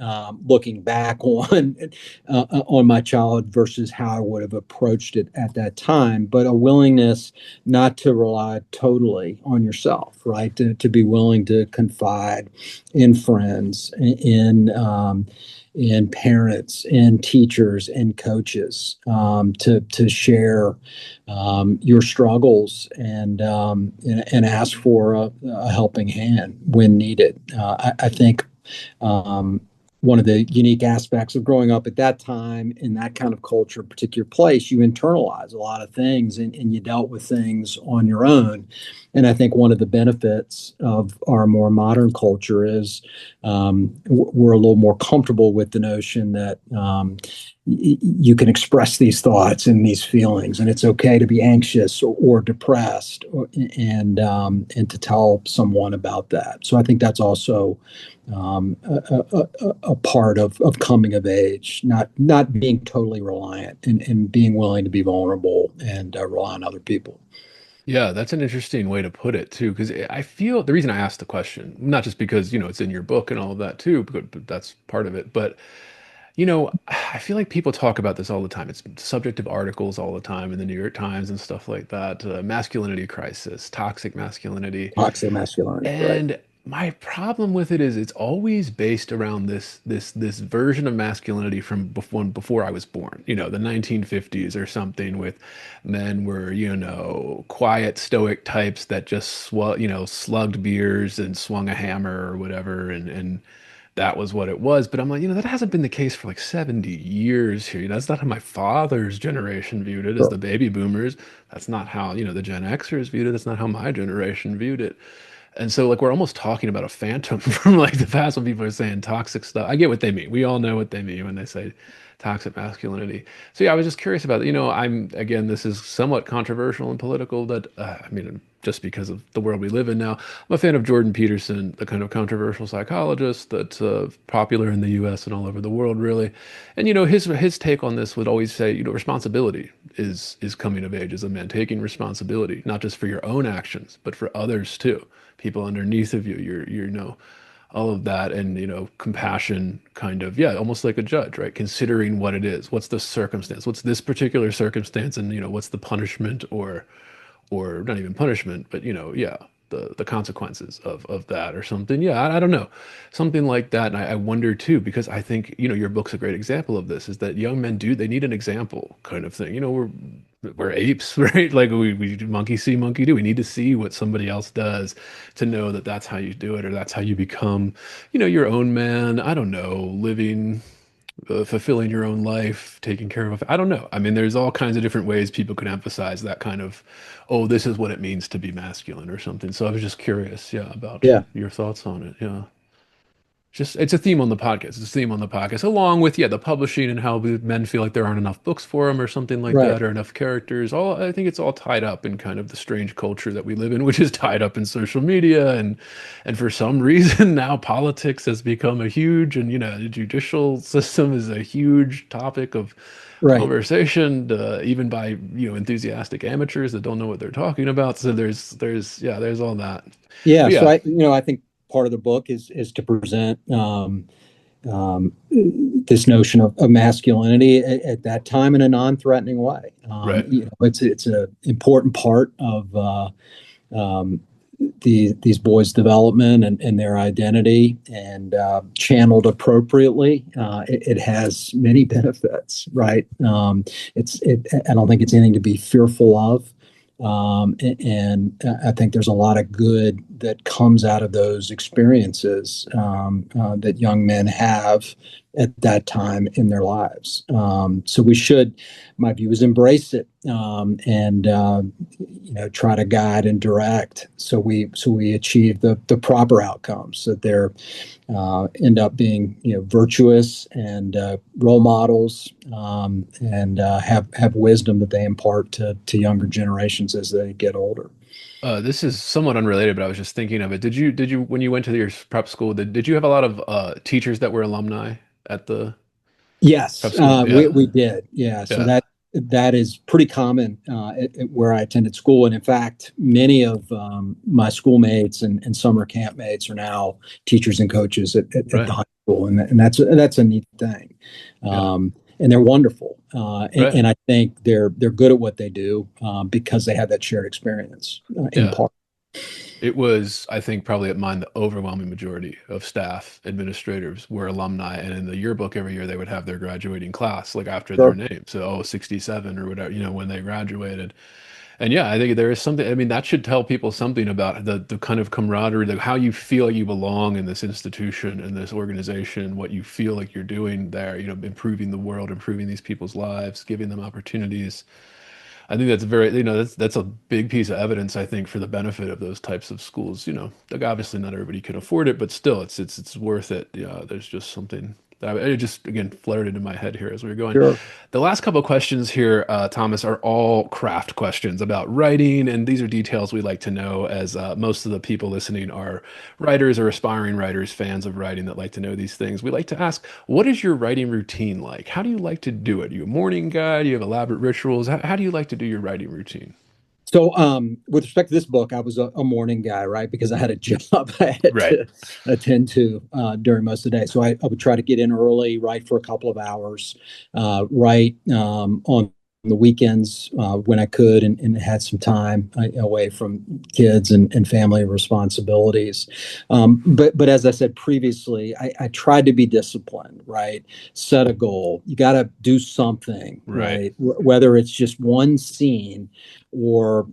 looking back on my childhood versus how I would have approached it at that time. But a willingness not to rely totally on yourself, right? To be willing to confide in friends, in parents, in teachers, and coaches, to share your struggles and ask for a helping hand when needed. I think one of the unique aspects of growing up at that time in that kind of culture, particular place, you internalize a lot of things and you dealt with things on your own. And I think one of the benefits of our more modern culture is we're a little more comfortable with the notion that you can express these thoughts and these feelings, and it's okay to be anxious or depressed, and to tell someone about that. So I think that's also a part of coming of age, not being totally reliant and being willing to be vulnerable and rely on other people. Yeah, that's an interesting way to put it too, because I feel the reason I asked the question, not just because, it's in your book and all of that too, but that's part of it. But, I feel like people talk about this all the time. It's the subject of articles all the time in the New York Times and stuff like that. Masculinity crisis, toxic masculinity. Toxic masculinity, right? And my problem with it is it's always based around this version of masculinity from before I was born. The 1950s or something, with men were, quiet stoic types that just slugged beers and swung a hammer or whatever, and that was what it was. But I'm like, that hasn't been the case for like 70 years here. That's not how my father's generation viewed it as Sure. the baby boomers. That's not how, the Gen Xers viewed it. That's not how my generation viewed it. And so, like, we're almost talking about a phantom from like the past when people are saying toxic stuff. I get what they mean. We all know what they mean when they say toxic masculinity. So, yeah, I was just curious about it. Again, this is somewhat controversial and political, but I mean, just because of the world we live in now, I'm a fan of Jordan Peterson, the kind of controversial psychologist that's popular in the US and all over the world, really. And, his take on this would always say, responsibility is coming of age as a man, taking responsibility, not just for your own actions, but for others too, people underneath of you, all of that, and compassion, kind of, yeah, almost like a judge, right, considering what it is, what's the circumstance, what's this particular circumstance, and what's the punishment, or not even punishment, but yeah, the consequences of that or something. Yeah, I don't know, something like that. And I wonder too, because I think your book's a great example of this, is that young men they need an example kind of thing. We're apes, right? Like we monkey see, monkey do. We need to see what somebody else does to know that that's how you do it, or that's how you become, your own man. I don't know, living, fulfilling your own life, taking care of. I don't know. I mean, there's all kinds of different ways people could emphasize that kind of, oh, this is what it means to be masculine or something. So I was just curious, yeah, about Yeah. your thoughts on it. Yeah. just it's a theme on the podcast. It's a theme on the podcast, along with the publishing and how men feel like there aren't enough books for them or something like Right. that, or enough characters. All I think it's all tied up in kind of the strange culture that we live in, which is tied up in social media and for some reason now politics has become a huge and the judicial system is a huge topic of Right. conversation, even by enthusiastic amateurs that don't know what they're talking about. So there's all that. Yeah. But So yeah, I think part of the book is to present this notion of masculinity at that time in a non-threatening way. right. It's an important part of um, these boys' development and their identity, and channeled appropriately, it has many benefits. Right? I don't think it's anything to be fearful of. And I think there's a lot of good that comes out of those experiences that young men have at that time in their lives. So we should, my view is, embrace it, and try to guide and direct so we achieve the proper outcomes, so they're end up being virtuous and role models, and have wisdom that they impart to younger generations as they get older. This is somewhat unrelated, but I was just thinking of it. Did you when you went to your prep school, did you have a lot of teachers that were alumni at the Yes, prep school? we Yeah. we did. Yeah, so Yeah. that is pretty common where I attended school, and in fact, many of my schoolmates and summer camp mates are now teachers and coaches at the Right. high school, and that's a neat thing, Yeah. and they're wonderful, Right. and I think they're good at what they do because they have that shared experience in Yeah. part. It was, I think, probably at mine, the overwhelming majority of staff administrators were alumni. And in the yearbook every year, they would have their graduating class, like after their Sure. name. So, 67 or whatever, when they graduated. And yeah, I think there is something, I mean, that should tell people something about the kind of camaraderie, how you feel like you belong in this institution, in this organization, what you feel like you're doing there, improving the world, improving these people's lives, giving them opportunities. I think that's very, that's a big piece of evidence, I think, for the benefit of those types of schools. Like obviously not everybody can afford it, but still, it's worth it. Yeah, there's just something that it just again flared into my head here as we were going. Sure. The last couple of questions here, Thomas, are all craft questions about writing, and these are details we like to know, as most of the people listening are writers or aspiring writers, fans of writing that like to know these things. We like to ask, what is your writing routine like? How do you like to do it? Are you a morning guy? Do you have elaborate rituals? How do you like to do your writing routine? So, with respect to this book, I was a morning guy, right? Because I had a job I had Right. to attend to during most of the day. So I would try to get in early, write for a couple of hours, write on the weekends when I could, and had some time away from kids and family responsibilities. But as I said previously, I tried to be disciplined, right? Set a goal. You got to do something, Right. right? Whether it's just one scene or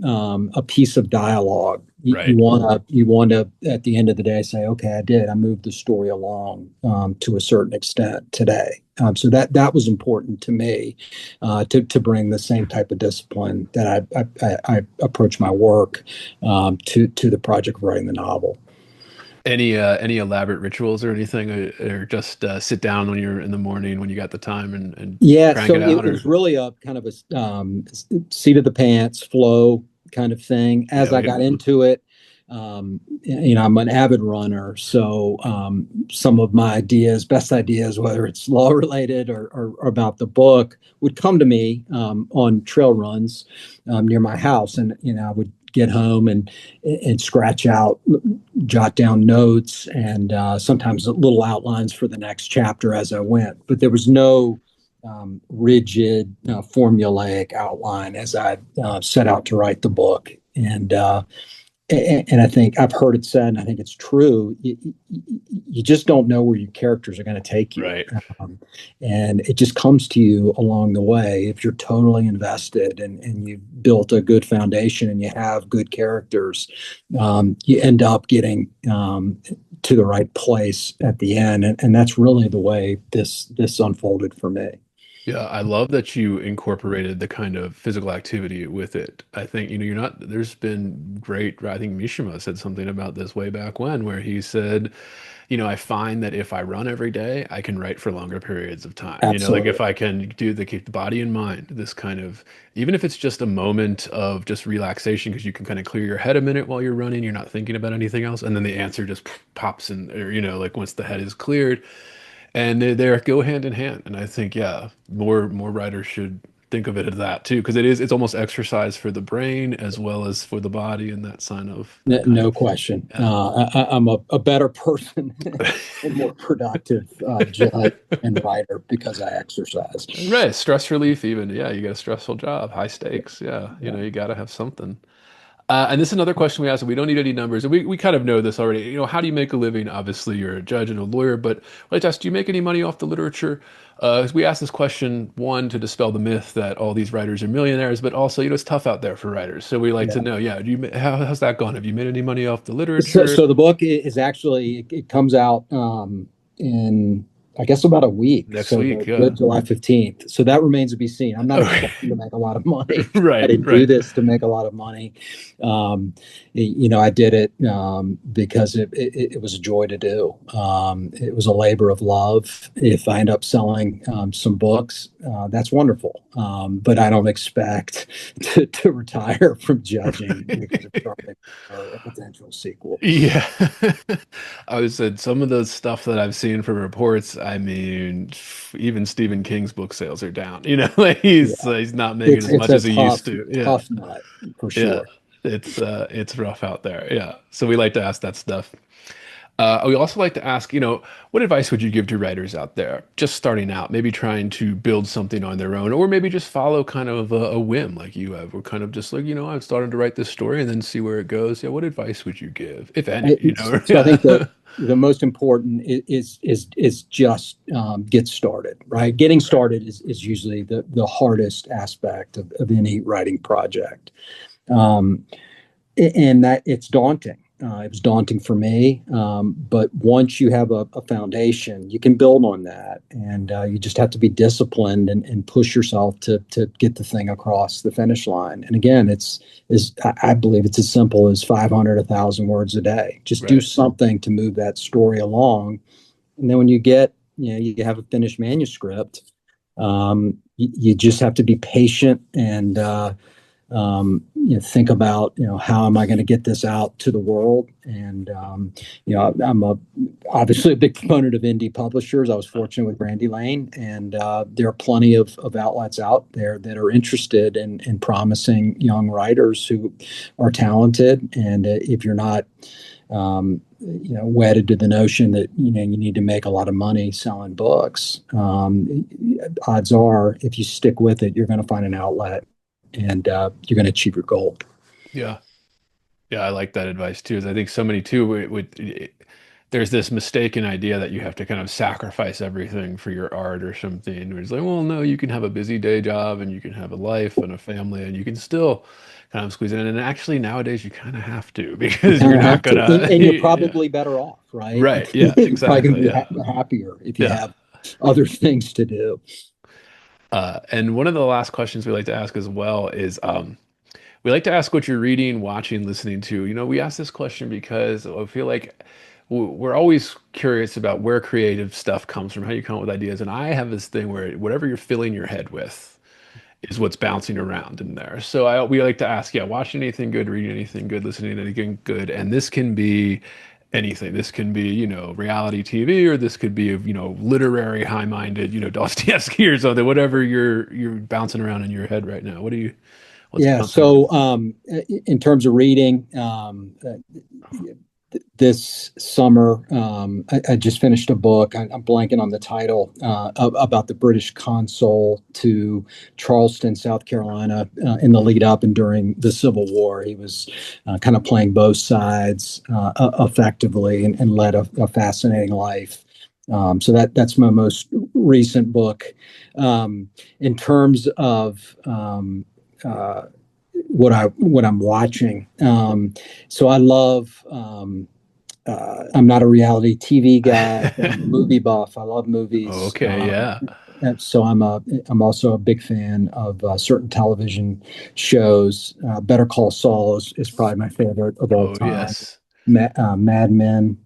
a piece of dialogue. Right. You want to at the end of the day say, okay, I moved the story along to a certain extent today. So that was important to me, to bring the same type of discipline that I approach my work to the project of writing the novel. Any elaborate rituals or anything, or just sit down when you're in the morning when you got the time and Yeah, crank it so out, it or was really a kind of a seat of the pants flow kind of thing. As yeah, I we got into it, I'm an avid runner, so some of my best ideas, whether it's law related or about the book, would come to me on trail runs near my house, and I would get home and scratch out, jot down notes, and sometimes little outlines for the next chapter as I went. But there was no rigid, formulaic outline as I set out to write the book. And I think I've heard it said, and I think it's true. You just don't know where your characters are going to take you, right. um, and it just comes to you along the way. If you're totally invested and you've built a good foundation and you have good characters, you end up getting to the right place at the end, and that's really the way this unfolded for me. Yeah, I love that you incorporated the kind of physical activity with it. I think, you're not, there's been great, I think Mishima said something about this way back when, where he said, I find that if I run every day, I can write for longer periods of time. Like Absolutely. if I can do keep the body and mind, this kind of, even if it's just a moment of just relaxation, because you can kind of clear your head a minute while you're running, you're not thinking about anything else, and then the answer just pops in, or like once the head is cleared, and they go hand in hand. And I think, yeah, more writers should think of it as that too, because it's almost exercise for the brain as well as for the body, and that sign of that kind No of, question. yeah. I'm a better person and more productive judge and writer because I exercise. Right, stress relief even. Yeah, you got a stressful job, high stakes. Yeah, Yeah. you got to have something. And this is another question we asked, and we don't need any numbers. And we kind of know this already. How do you make a living? Obviously, you're a judge and a lawyer, but I'd like to ask, do you make any money off the literature? As we asked this question, one, to dispel the myth that all these writers are millionaires, but also, it's tough out there for writers. So we like to Yeah. know, yeah, how's that gone? Have you made any money off the So, literature? so the book is actually it comes out in I guess about a week. Next So week, the yeah. July 15th. So that remains to be seen. I'm not Okay. expecting to make a lot of money. I Right, didn't do right. this to make a lot of money. I did it because it was a joy to do. It was a labor of love. If I end up selling some books, that's wonderful. But I don't expect to retire from judging because of starting a potential sequel. Yeah. I would said some of the stuff that I've seen from reports, I mean, even Stephen King's book sales are down. Like Yeah, he's not making as it's much a as he used tough to. Yeah. tough nut for Yeah. sure. It's rough out there. Yeah. So we like to ask that stuff. We also like to ask, what advice would you give to writers out there just starting out, maybe trying to build something on their own, or maybe just follow kind of a whim like you have, or kind of just like, I've started to write this story and then see where it goes. Yeah, what advice would you give, if any? So I think Yeah. the most important is just get started. Right, getting started is usually the hardest aspect of any writing project. Um, and that it's daunting. It was daunting for me, but once you have a foundation, you can build on that, and you just have to be disciplined and push yourself to get the thing across the finish line. And again, I believe it's as simple as 500, 1,000 words a day. Just do Right. something to move that story along, and then when you have a finished manuscript, you just have to be patient and think about how am I going to get this out to the world. And I'm obviously a big proponent of indie publishers. I was fortunate with Brandy Lane, and there are plenty of outlets out there that are interested in promising young writers who are talented. And if you're not wedded to the notion that you need to make a lot of money selling books, odds are if you stick with it, you're going to find an outlet, and you're going to achieve your goal. Yeah. Yeah, I like that advice too. Is I think so many too there's this mistaken idea that you have to kind of sacrifice everything for your art or something. Where it's like, well, no, you can have a busy day job and you can have a life and a family and you can still kind of squeeze it in. And actually nowadays you kind of have to You because kind you're of not have to, gonna and you're yeah. probably better off, right? Right. Yeah, You're probably going exactly. to Yeah. be happier if you Yeah. have other things to do. And one of the last questions we like to ask as well is we like to ask what you're reading, watching, listening to. We ask this question because I feel like we're always curious about where creative stuff comes from, how you come up with ideas. And I have this thing where whatever you're filling your head with is what's bouncing around in there. So we like to ask, yeah, watching anything good, reading anything good, listening to anything good. And this can be anything. This can be, reality TV, or this could be, literary, high-minded, Dostoevsky or something, whatever you're bouncing around in your head right now. What's Yeah. bouncing around? So, in terms of reading, this summer, I just finished a book. I'm blanking on the title, about the British consul to Charleston, South Carolina, in the lead up and during the Civil War. He was kind of playing both sides effectively, and led a fascinating life. So that's my most recent book. In terms of what I'm watching. So I love. I'm not a reality TV guy. I'm a movie buff. I love movies. Okay, yeah. And so I'm also a big fan of certain television shows. Better Call Saul is probably my favorite of all Oh, time. yes. Mad Men.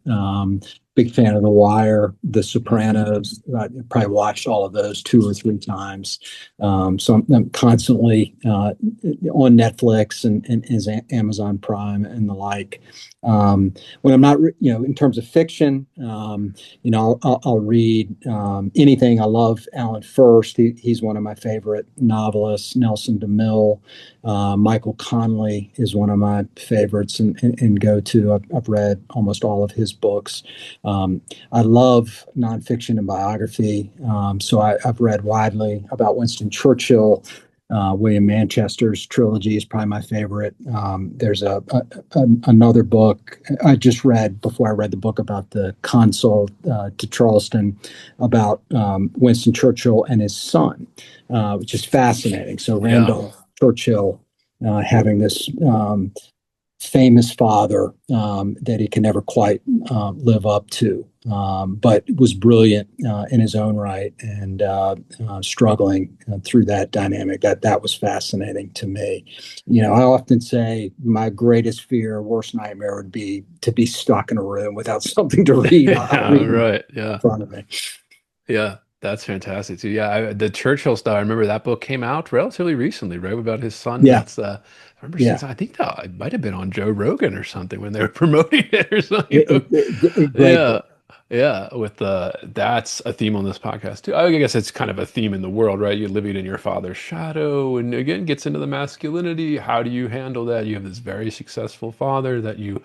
big fan of The Wire, The Sopranos. I probably watched all of those 2 or 3 times. So I'm constantly on Netflix and Amazon Prime and the like. When I'm not, in terms of fiction, I'll read anything. I love Alan First. He's one of my favorite novelists. Nelson DeMille, Michael Connelly is one of my favorites and go to. I've read almost all of his books. I love nonfiction and biography. So I've read widely about Winston Churchill. William Manchester's trilogy is probably my favorite. There's another book I just read before I read the book about the consul to Charleston about Winston Churchill and his son, which is fascinating. So Randolph Churchill having this famous father that he can never quite live up to, but was brilliant in his own right and struggling through that dynamic. That was fascinating to me. I often say my greatest fear, worst nightmare would be to be stuck in a room without something to read. Right. Yeah. In front of me. Yeah. That's fantastic too. Yeah, the Churchill style. I remember that book came out relatively recently, right? About his son. Yeah. That's I remember since I think that it might have been on Joe Rogan or something when they were promoting it or something. Yeah. Yeah. With that's a theme on this podcast too. I guess it's kind of a theme in the world, right? You're living in your father's shadow, and again gets into the masculinity. How do you handle that? You have this very successful father that you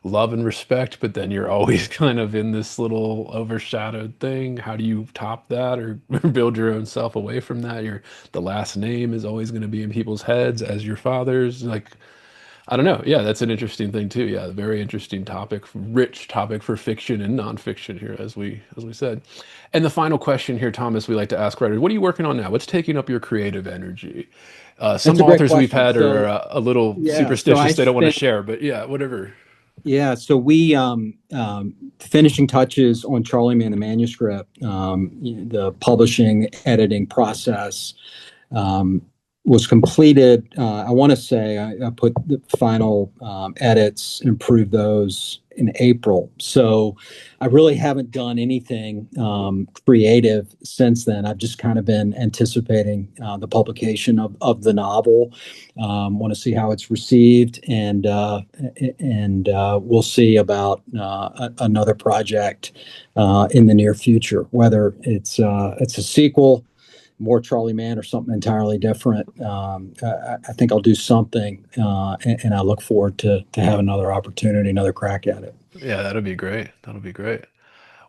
love and respect, but then you're always kind of in this little overshadowed thing. How do you top that or build your own self away from that? The last name is always going to be in people's heads as your father's. Like, I don't know. Yeah, that's an interesting thing too. Yeah, very interesting topic, rich topic for fiction and nonfiction here, as we said. And the final question here, Thomas, we like to ask writers: what are you working on now? What's taking up your creative energy? Some authors we've had are a little superstitious; they don't want to share. But yeah, whatever. Yeah, so we finishing touches on Charlie Man the manuscript, the publishing editing process was completed. I want to say I put the final edits, improved those in April. So I really haven't done anything creative since then. I've just kind of been anticipating the publication of the novel. Want to see how it's received, and we'll see about another project in the near future, whether it's a sequel, more Charlie Man, or something entirely different. I think I'll do something, and I look forward to have another opportunity, another crack at it. Yeah, that'll be great. That'll be great.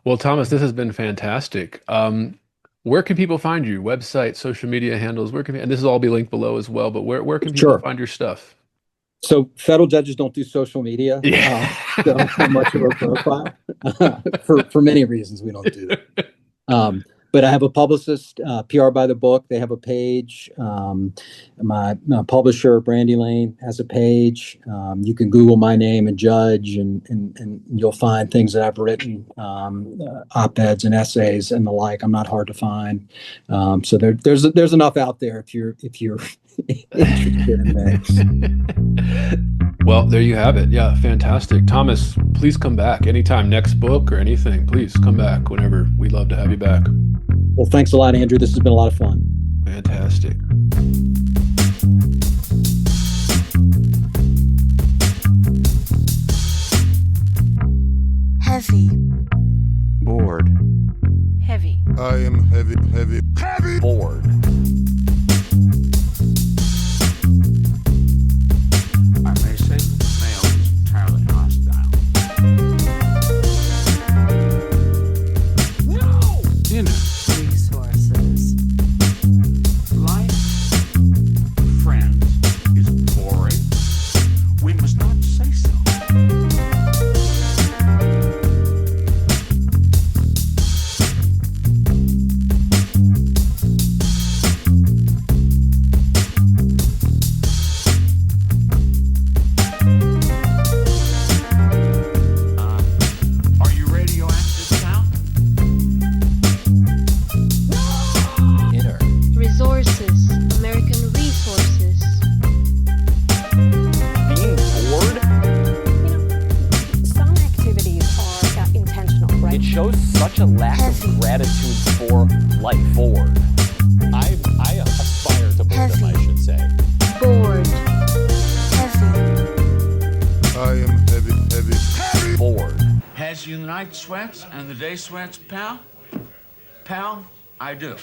Well, Thomas, this has been fantastic. Where can people find you? Website, social media handles, and this will all be linked below as well, but where can people find your stuff? So federal judges don't do social media. Don't have much of a profile. For many reasons, we don't do that. But I have a publicist, PR by the Book. They have a page. My publisher, Brandy Lane, has a page. You can Google my name and judge, and you'll find things that I've written, op-eds and essays and the like. I'm not hard to find. So there's enough out there if you're interested in that. Well, there you have it. Yeah, fantastic. Thomas, please come back anytime, next book or anything. Please come back whenever. We'd love to have you back. Well, thanks a lot, Andrew. This has been a lot of fun. Fantastic. Heavy. Bored. Heavy. I am heavy bored. I may say male is entirely hostile. No! Resources. Life, friends, is boring. We must not say so. lack of gratitude for life. Bored. I aspire to boredom, I should say. Bored. Heavy. I am heavy. Bored. Has you the night sweats and the day sweats, pal? Pal, I do.